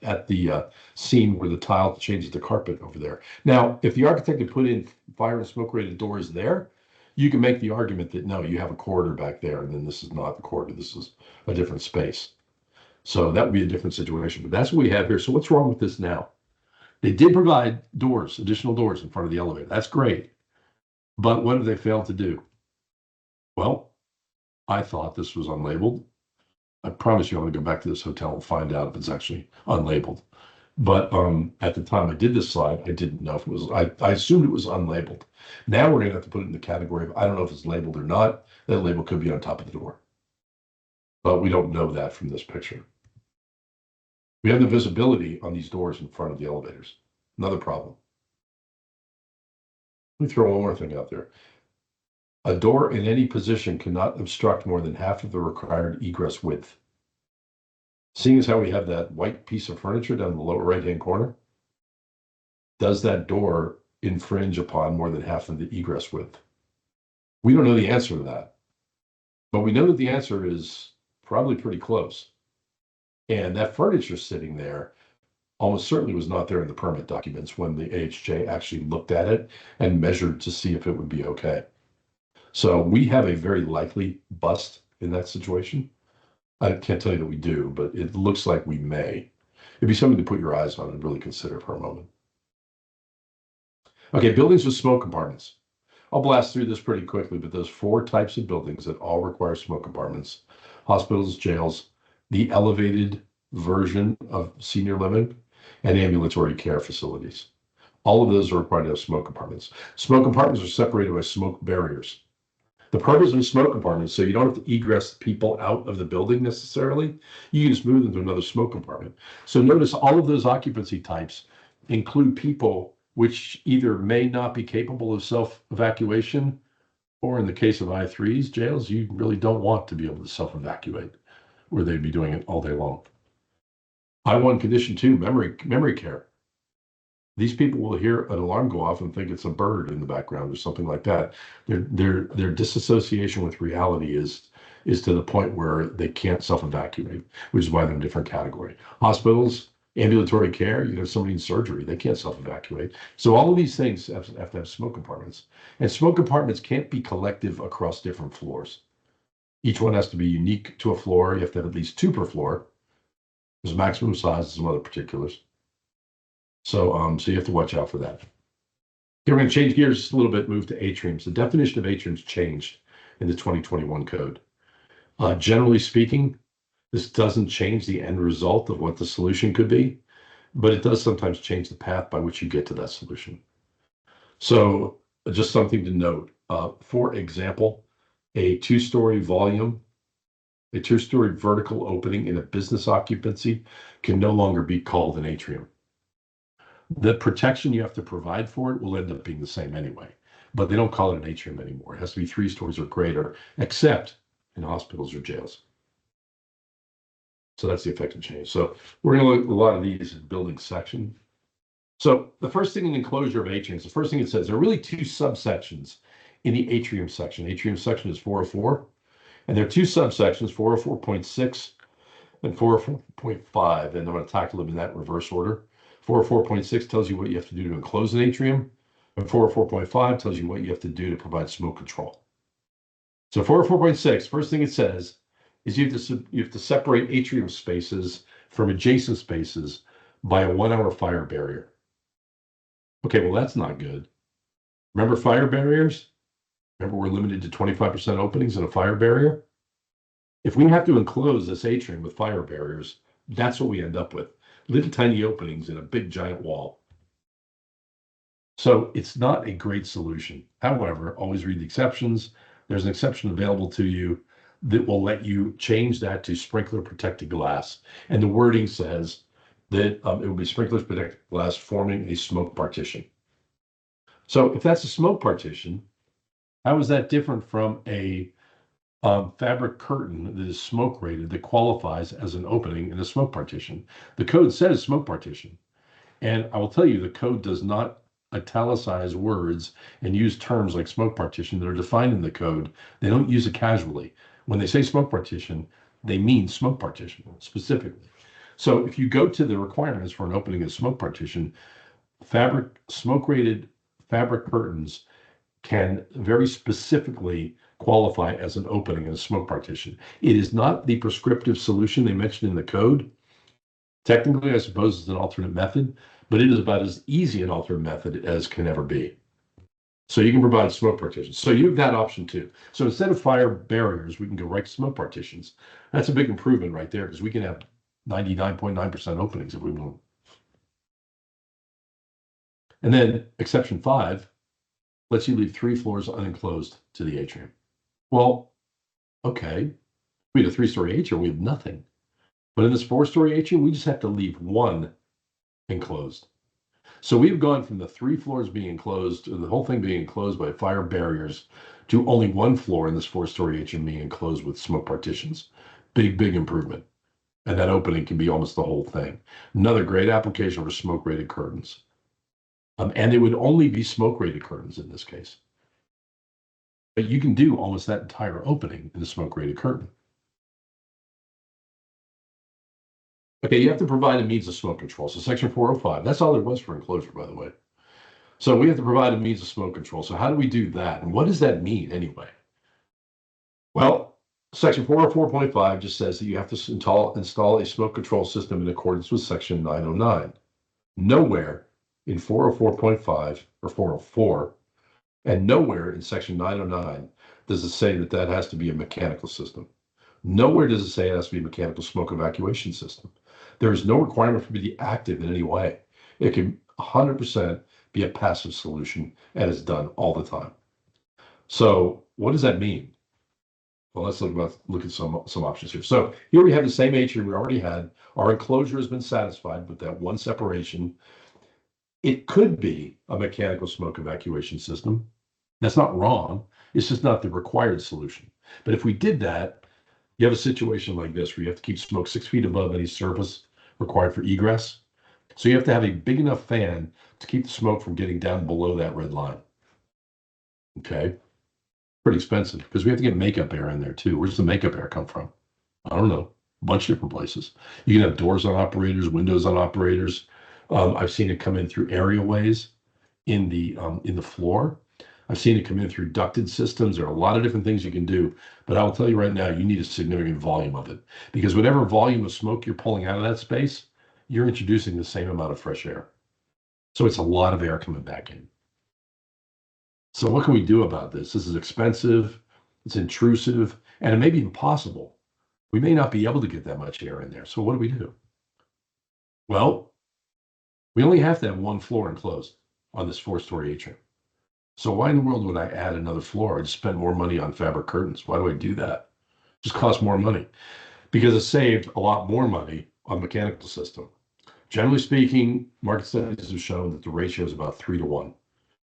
B: at the scene where the tile changes the carpet over there. Now, if the architect had put in fire and smoke rated doors there, you can make the argument that no, you have a corridor back there, and then this is not the corridor, this is a different space. So that would be a different situation, but that's what we have here. So what's wrong with this now? They did provide doors, additional doors in front of the elevator. That's great. But what have they failed to do? Well, I thought this was unlabeled. I promise you I'm going to go back to this hotel and find out if it's actually unlabeled. But at the time I did this slide, I didn't know if it was, I assumed it was unlabeled. Now we're going to have to put it in the category of, I don't know if it's labeled or not. That label could be on top of the door. But we don't know that from this picture. We have the visibility on these doors in front of the elevators. Another problem. Let me throw one more thing out there. A door in any position cannot obstruct more than half of the required egress width. Seeing as how we have that white piece of furniture down in the lower right-hand corner, does that door infringe upon more than half of the egress width? We don't know the answer to that, but we know that the answer is probably pretty close. And that furniture sitting there almost certainly was not there in the permit documents when the AHJ actually looked at it and measured to see if it would be okay. So we have a very likely bust in that situation. I can't tell you that we do, but it looks like we may. It'd be something to put your eyes on and really consider for a moment. Okay, buildings with smoke compartments. I'll blast through this pretty quickly, but there's 4 types of buildings that all require smoke compartments: hospitals, jails, the elevated version of senior living, and ambulatory care facilities. All of those are required to have smoke compartments. Smoke compartments are separated by smoke barriers. The purpose of a smoke compartment is so you don't have to egress people out of the building necessarily. You can just move them to another smoke compartment. So notice all of those occupancy types include people which either may not be capable of self-evacuation, or in the case of I3s, jails, you really don't want to be able to self-evacuate, where they'd be doing it all day long. I1 condition 2, memory care. These people will hear an alarm go off and think it's a bird in the background or something like that. Their disassociation with reality is to the point where they can't self-evacuate, which is why they're in a different category. Hospitals, ambulatory care, you have somebody in surgery, they can't self-evacuate. So all of these things have to have smoke compartments. And smoke compartments can't be collective across different floors. Each one has to be unique to a floor. You have to have at least 2 per floor. There's a maximum size and some other particulars. So you have to watch out for that. Here we're going to change gears just a little bit, move to atriums. The definition of atriums changed in the 2021 code. Generally speaking, this doesn't change the end result of what the solution could be, but it does sometimes change the path by which you get to that solution. So just something to note. For example, a 2-story volume, a 2-story vertical opening in a business occupancy can no longer be called an atrium. The protection you have to provide for it will end up being the same anyway, but they don't call it an atrium anymore. It has to be 3 stories or greater, except in hospitals or jails. So that's the effective change. So we're going to look at a lot of these in building section. So the first thing in enclosure of atriums, the first thing it says, there are really 2 subsections in the atrium section. Atrium section is 404, and there are 2 subsections, 404.6 and 404.5, and I'm going to tackle them in that reverse order. 404.6 tells you what you have to do to enclose an atrium, and 404.5 tells you what you have to do to provide smoke control. So 404.6, first thing it says is you have to separate atrium spaces from adjacent spaces by a 1-hour fire barrier. Okay, well, that's not good. Remember fire barriers? Remember we're limited to 25% openings in a fire barrier? If we have to enclose this atrium with fire barriers, that's what we end up with. Little tiny openings in a big giant wall. So it's not a great solution. However, always read the exceptions. There's an exception available to you that will let you change that to sprinkler protected glass. And the wording says that it will be sprinkler protected glass forming a smoke partition. So if that's a smoke partition, how is that different from a fabric curtain that is smoke rated that qualifies as an opening in a smoke partition? The code says smoke partition. And I will tell you, the code does not italicize words and use terms like smoke partition that are defined in the code. They don't use it casually. When they say smoke partition, they mean smoke partition specifically. So if you go to the requirements for an opening of smoke partition, smoke-rated fabric curtains can very specifically qualify as an opening in a smoke partition. It is not the prescriptive solution they mentioned in the code. Technically, I suppose it's an alternate method, but it is about as easy an alternate method as can ever be. So you can provide smoke partitions. So you have that option too. So instead of fire barriers, we can go right to smoke partitions. That's a big improvement right there because we can have 99.9% openings if we want. And then exception 5 lets you leave 3 floors unenclosed to the atrium. Well, okay, we had a 3-story atrium, we have nothing. But in this 4-story atrium, we just have to leave 1 enclosed. So we've gone from the 3 floors being enclosed, the whole thing being enclosed by fire barriers, to only 1 floor in this 4-story atrium being enclosed with smoke partitions. Big improvement. And that opening can be almost the whole thing. Another great application for smoke-rated curtains. And it would only be smoke-rated curtains in this case. But you can do almost that entire opening in a smoke-rated curtain. Okay, you have to provide a means of smoke control. So section 405, that's all there was for enclosure, by the way. So we have to provide a means of smoke control. So how do we do that? And what does that mean anyway? Well, section 404.5 just says that you have to install a smoke control system in accordance with section 909. Nowhere in 404.5 or 404, and nowhere in section 909 does it say that that has to be a mechanical system. Nowhere does it say it has to be a mechanical smoke evacuation system. There is no requirement for it to be active in any way. It can 100% be a passive solution and is done all the time. So what does that mean? Well, let's look at some options here. So here we have the same atrium we already had. Our enclosure has been satisfied with that 1 separation. It could be a mechanical smoke evacuation system. That's not wrong. It's just not the required solution. But if we did that, you have a situation like this where you have to keep smoke 6 feet above any surface required for egress. So you have to have a big enough fan to keep the smoke from getting down below that red line. Okay. Pretty expensive because we have to get makeup air in there too. Where's the makeup air come from? I don't know. A bunch of different places. You can have doors on operators, windows on operators. I've seen it come in through areaways in the floor. I've seen it come in through ducted systems. There are a lot of different things you can do, but I will tell you right now, you need a significant volume of it because whatever volume of smoke you're pulling out of that space, you're introducing the same amount of fresh air. So it's a lot of air coming back in. So what can we do about this? This is expensive, it's intrusive, and it may be impossible. We may not be able to get that much air in there. So what do we do? Well, we only have to have 1 floor enclosed on this 4-story atrium. So why in the world would I add another floor? I'd spend more money on fabric curtains. Why do I do that? It just costs more money because it saved a lot more money on mechanical system. Generally speaking, market studies have shown that the ratio is about 3 to 1.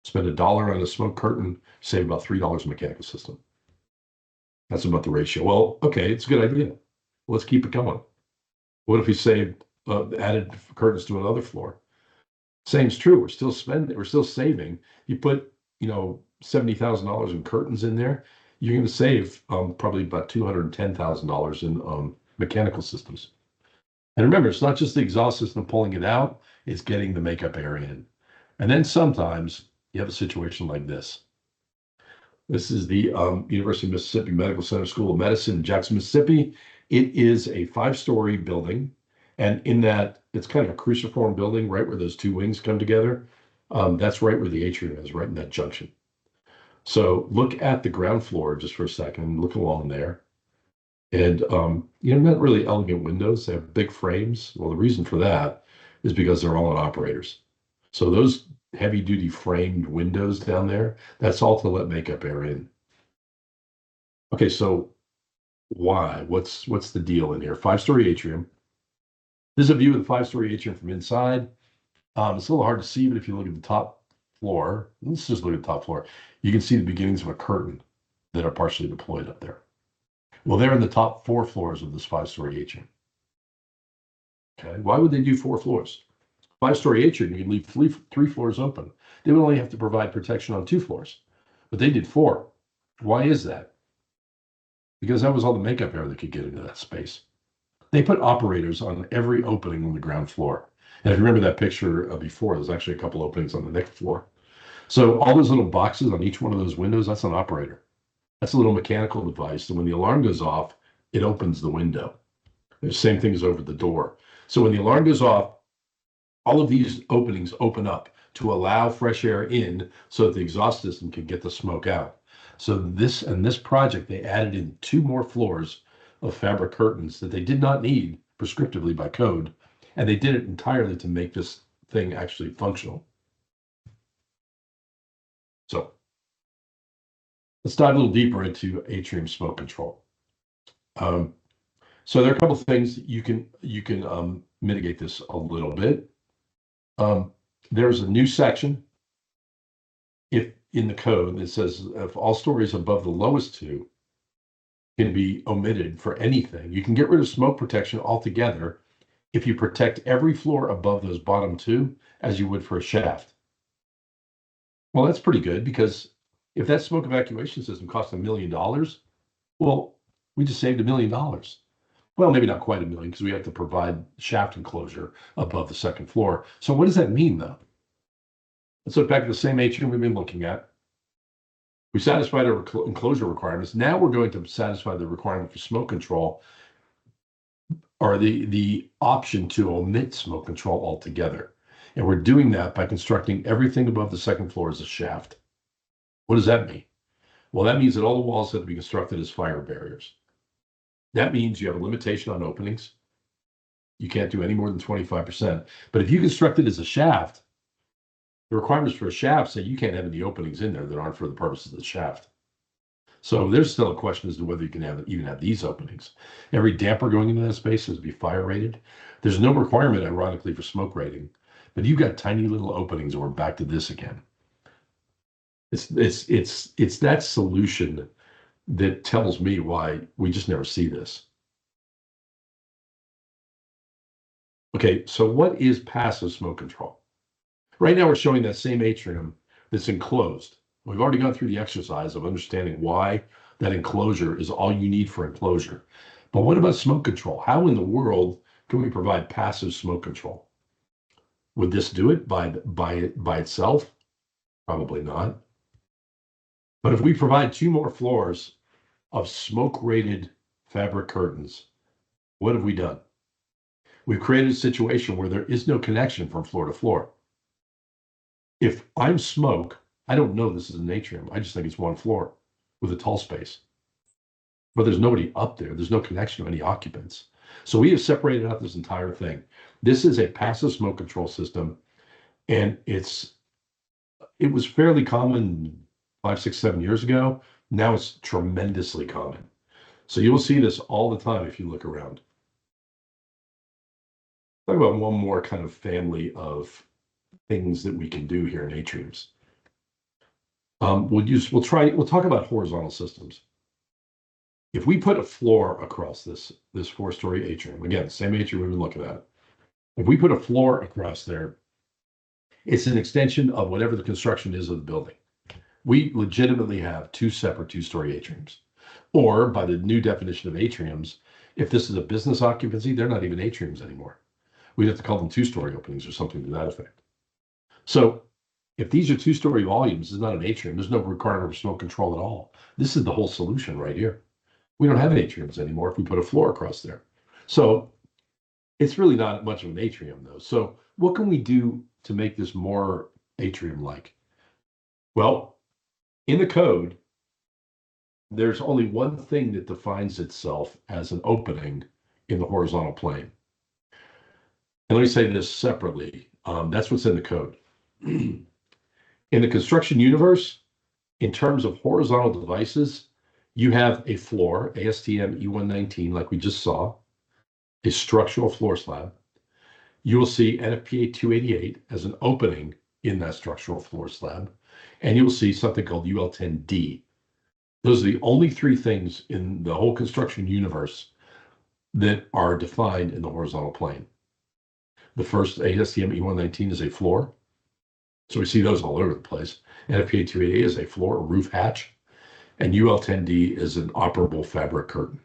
B: Spend $1 on a smoke curtain, save about $3 in mechanical system. That's about the ratio. Well, okay, it's a good idea. Let's keep it going. What if we added curtains to another floor? Same's true. We're still saving. You put $70,000 in curtains in there, you're going to save probably about $210,000 in mechanical systems. And remember, it's not just the exhaust system pulling it out, it's getting the makeup air in. And then sometimes you have a situation like this. This is the University of Mississippi Medical Center School of Medicine in Jackson, Mississippi. It is a 5-story building. And in that, it's kind of a cruciform building, right where those 2 wings come together. That's right where the atrium is, right in that junction. So look at the ground floor just for a second, look along there. And, not really elegant windows. They have big frames. Well, the reason for that is because they're all on operators. So those heavy duty framed windows down there, that's all to let makeup air in. Okay, so why? What's the deal in here? 5-story atrium. This is a view of the 5-story atrium from inside. It's a little hard to see, but if you look at the top floor, let's just look at the top floor. You can see the beginnings of a curtain that are partially deployed up there. Well, they're in the top 4 floors of this 5-story atrium. Okay, why would they do 4 floors? 5-story atrium, you can leave 3 floors open. They would only have to provide protection on 2 floors, but they did 4. Why is that? Because that was all the makeup air that could get into that space. They put operators on every opening on the ground floor. And if you remember that picture before, there's actually a couple openings on the next floor. So all those little boxes on each one of those windows, that's an operator. That's a little mechanical device. And when the alarm goes off, it opens the window. The same thing is over the door. So when the alarm goes off, all of these openings open up to allow fresh air in so that the exhaust system can get the smoke out. So this project, they added in 2 more floors of fabric curtains that they did not need prescriptively by code. And they did it entirely to make this thing actually functional. So let's dive a little deeper into atrium smoke control. So there are a couple of things you can mitigate this a little bit. There's a new section if in the code that says if all stories above the lowest 2 can be omitted for anything, you can get rid of smoke protection altogether if you protect every floor above those bottom 2 as you would for a shaft. Well, that's pretty good, because if that smoke evacuation system cost $1 million, well, we just saved $1 million. Well, maybe not quite $1 million, because we have to provide shaft enclosure above the 2nd floor. So what does that mean, though? Let's look back at the same atrium we've been looking at. We satisfied our enclosure requirements. Now we're going to satisfy the requirement for smoke control, or the option to omit smoke control altogether. And we're doing that by constructing everything above the 2nd floor as a shaft. What does that mean? Well, that means that all the walls have to be constructed as fire barriers. That means you have a limitation on openings. You can't do any more than 25%. But if you construct it as a shaft, the requirements for a shaft say you can't have any openings in there that aren't for the purposes of the shaft. So there's still a question as to whether you can even have these openings. Every damper going into that space has to be fire rated. There's no requirement, ironically, for smoke rating, but you've got tiny little openings, and we're back to this again. It's that solution that tells me why we just never see this. Okay, so what is passive smoke control? Right now we're showing that same atrium that's enclosed. We've already gone through the exercise of understanding why that enclosure is all you need for enclosure. But what about smoke control? How in the world can we provide passive smoke control? Would this do it by itself? Probably not. But if we provide 2 more floors of smoke-rated fabric curtains, what have we done? We've created a situation where there is no connection from floor to floor. If I'm smoke, I don't know this is an atrium. I just think it's 1 floor with a tall space. But there's nobody up there. There's no connection to any occupants. So we have separated out this entire thing. This is a passive smoke control system, and it was fairly common 5, 6, 7 years ago. Now it's tremendously common. So you will see this all the time if you look around. Talk about one more kind of family of things that we can do here in atriums. We'll talk about horizontal systems. If we put a floor across this 4-story atrium, again, same atrium we've been looking at. If we put a floor across there, it's an extension of whatever the construction is of the building. We legitimately have 2 separate 2-story atriums. Or by the new definition of atriums, if this is a business occupancy, they're not even atriums anymore. We'd have to call them 2-story openings or something to that effect. So if these are 2-story volumes, it's not an atrium. There's no requirement for smoke control at all. This is the whole solution right here. We don't have atriums anymore if we put a floor across there. So it's really not much of an atrium, though. So what can we do to make this more atrium-like? Well, in the code, there's only one thing that defines itself as an opening in the horizontal plane. And let me say this separately. That's what's in the code. In the construction universe, in terms of horizontal devices, you have a floor, ASTM E119, like we just saw, a structural floor slab. You will see NFPA 288 as an opening in that structural floor slab, and you will see something called UL10D. Those are the only 3 things in the whole construction universe that are defined in the horizontal plane. The first ASTM E119 is a floor. So we see those all over the place. NFPA 288 is a floor, a roof hatch, and UL10D is an operable fabric curtain.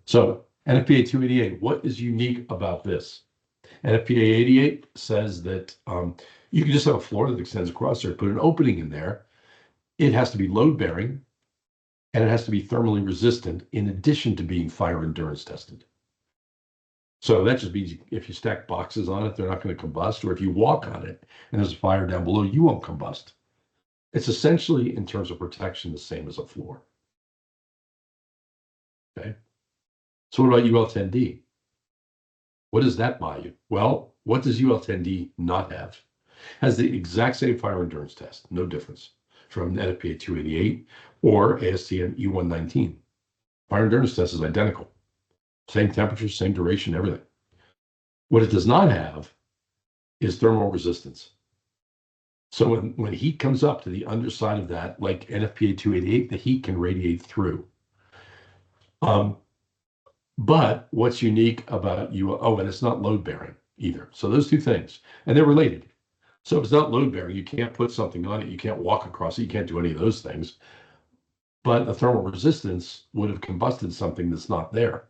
B: So NFPA 288, what is unique about this? NFPA 88 says that you can just have a floor that extends across there, put an opening in there. It has to be load bearing and it has to be thermally resistant in addition to being fire endurance tested. So that just means if you stack boxes on it, they're not going to combust, or if you walk on it and there's a fire down below, you won't combust. It's essentially, in terms of protection, the same as a floor. Okay. So what about UL10D? What does that buy you? Well, what does UL10D not have? Has the exact same fire endurance test, no difference from NFPA 288 or ASTM E119. Fire endurance test is identical. Same temperature, same duration, everything. What it does not have is thermal resistance. So when heat comes up to the underside of that, like NFPA 288, the heat can radiate through. But what's unique about and it's not load bearing either. So those two things, and they're related. So if it's not load bearing, you can't put something on it, you can't walk across it, you can't do any of those things. But the thermal resistance would have combusted something that's not there.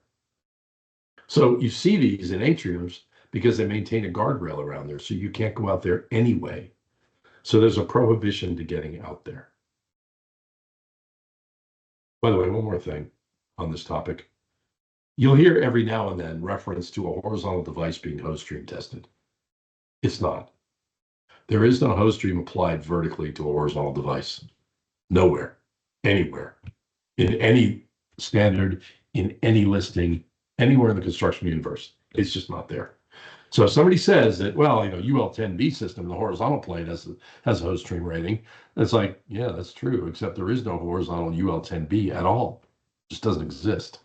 B: So you see these in atriums because they maintain a guardrail around there, so you can't go out there anyway. So there's a prohibition to getting out there. By the way, one more thing on this topic. You'll hear every now and then reference to a horizontal device being host stream tested. It's not. There is no host stream applied vertically to a horizontal device. Nowhere, anywhere, in any standard, in any listing, anywhere in the construction universe. It's just not there. So if somebody says that, well, UL10B system, the horizontal plane has a host stream rating, it's like, yeah, that's true, except there is no horizontal UL10B at all. It just doesn't exist.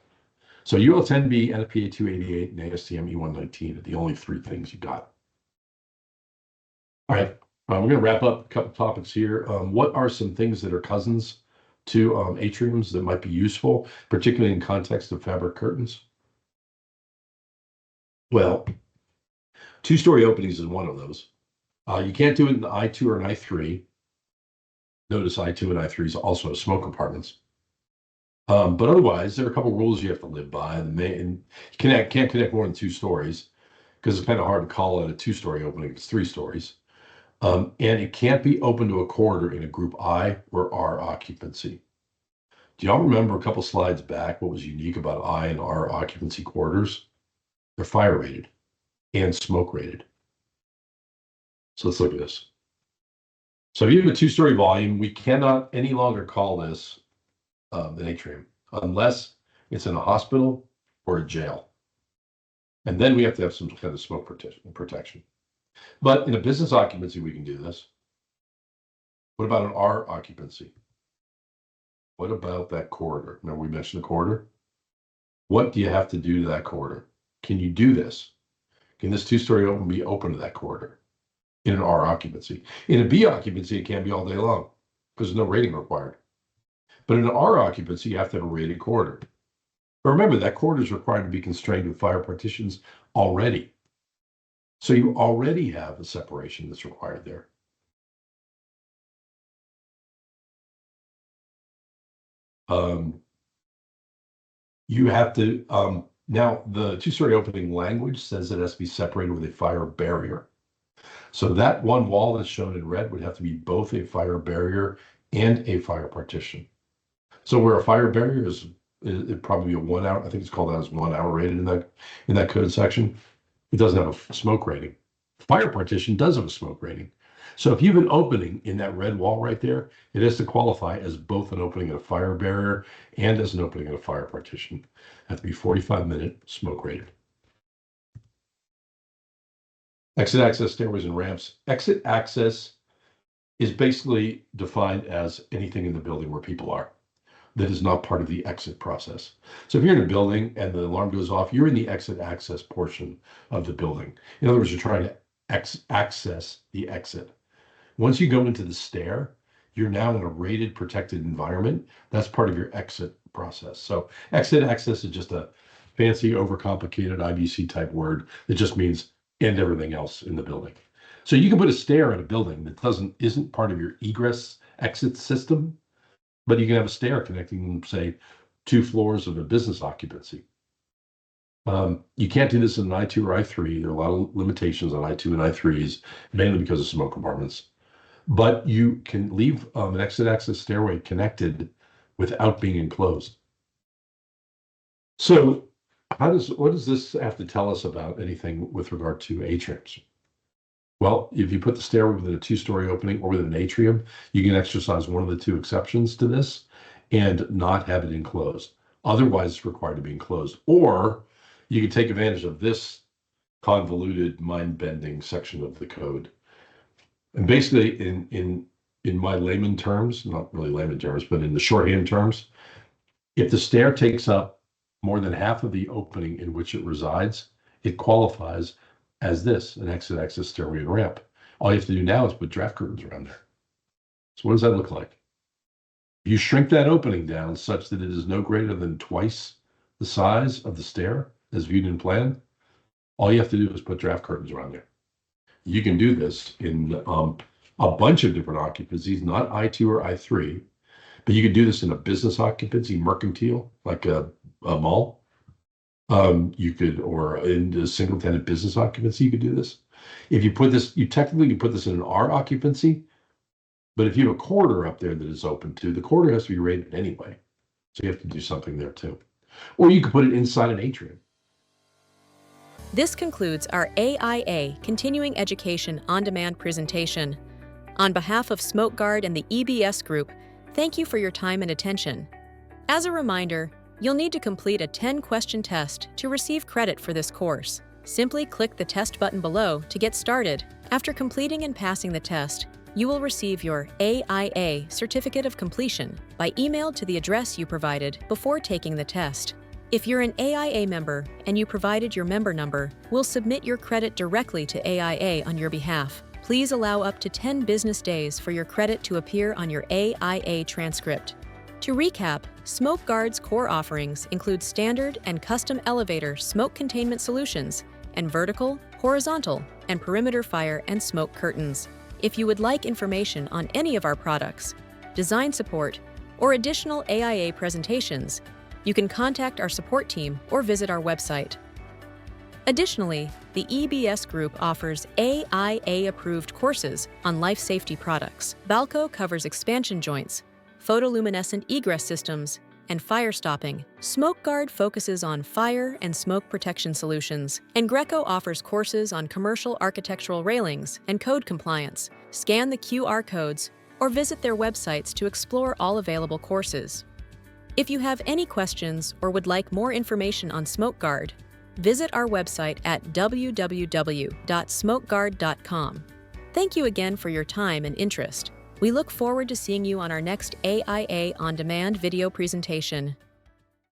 B: So UL10B, NFPA 288, and ASTM E119 are the only three things you got. All right, we're going to wrap up a couple topics here. What are some things that are cousins to atriums that might be useful, particularly in context of fabric curtains? Well, two-story openings is one of those. You can't do it in the I2 or an I3. Notice I2 and I3 is also smoke compartments. But otherwise, there are a couple of rules you have to live by. And you can't connect more than 2 stories because it's kind of hard to call it a 2-story opening. It's 3 stories. And it can't be open to a corridor in a group I or R occupancy. Do y'all remember a couple slides back what was unique about I and R occupancy corridors? They're fire rated and smoke rated. So let's look at this. So if you have a 2-story volume, we cannot any longer call this an atrium unless it's in a hospital or a jail. And then we have to have some kind of smoke protection. But in a business occupancy, we can do this. What about an R occupancy? What about that corridor? Remember we mentioned the corridor? What do you have to do to that corridor? Can you do this? Can this 2-story open be open to that corridor in an R occupancy? In a B occupancy, it can be all day long because there's no rating required. But in an R occupancy, you have to have a rated corridor. But remember, that corridor is required to be constrained with fire partitions already. So you already have a separation that's required there. You have to, now the 2-story opening language says it has to be separated with a fire barrier. So that one wall that's shown in red would have to be both a fire barrier and a fire partition. So where a fire barrier is it'd probably be a 1 hour. I think it's called out as 1 hour rated in that code section. It doesn't have a smoke rating. Fire partition does have a smoke rating. So if you have an opening in that red wall right there, it has to qualify as both an opening in a fire barrier and as an opening in a fire partition. It has to be 45-minute smoke rated. Exit access stairways and ramps. Exit access is basically defined as anything in the building where people are that is not part of the exit process. So if you're in a building and the alarm goes off, you're in the exit access portion of the building. In other words, you're trying to access the exit. Once you go into the stair, you're now in a rated protected environment. That's part of your exit process. So exit access is just a fancy, overcomplicated IBC type word that just means end everything else in the building. So you can put a stair in a building that isn't part of your egress exit system, but you can have a stair connecting, say, 2 floors of a business occupancy. You can't do this in an I2 or I3. There are a lot of limitations on I2 and I3s, mainly because of smoke compartments. But you can leave an exit access stairway connected without being enclosed. So what does this have to tell us about anything with regard to atriums? Well, if you put the stairway within a two-story opening or within an atrium, you can exercise one of the two exceptions to this and not have it enclosed. Otherwise, it's required to be enclosed. Or you can take advantage of this convoluted, mind-bending section of the code. And basically, in my layman terms, not really layman terms, but in the shorthand terms, if the stair takes up more than half of the opening in which it resides, it qualifies as this, an exit access stairway and ramp. All you have to do now is put draft curtains around there. So what does that look like? You shrink that opening down such that it is no greater than twice the size of the stair as viewed in plan. All you have to do is put draft curtains around there. You can do this in a bunch of different occupancies, not I2 or I3, but you could do this in a business occupancy, mercantile, like a mall. You could, or in a single tenant business occupancy, you could do this. If you put this, you technically can put this in an R occupancy, but if you have a corridor up there that is open to, the corridor has to be rated anyway. So you have to do something there too. Or you could put it inside an atrium.
A: This concludes our AIA Continuing Education On-Demand presentation. On behalf of SmokeGuard and the EBS Group, thank you for your time and attention. As a reminder, you'll need to complete a 10-question test to receive credit for this course. Simply click the test button below to get started. After completing and passing the test, you will receive your AIA Certificate of Completion by email to the address you provided before taking the test. If you're an AIA member and you provided your member number, we'll submit your credit directly to AIA on your behalf. Please allow up to 10 business days for your credit to appear on your AIA transcript. To recap, SmokeGuard's core offerings include standard and custom elevator smoke containment solutions and vertical, horizontal, and perimeter fire and smoke curtains. If you would like information on any of our products, design support, or additional AIA presentations, you can contact our support team or visit our website. Additionally, the EBS Group offers AIA-approved courses on life safety products. Balco covers expansion joints, photoluminescent egress systems, and fire stopping. SmokeGuard focuses on fire and smoke protection solutions, and Greco offers courses on commercial architectural railings and code compliance. Scan the QR codes or visit their websites to explore all available courses. If you have any questions or would like more information on SmokeGuard, visit our website at www.smokeguard.com. Thank you again for your time and interest. We look forward to seeing you on our next AIA On Demand video presentation.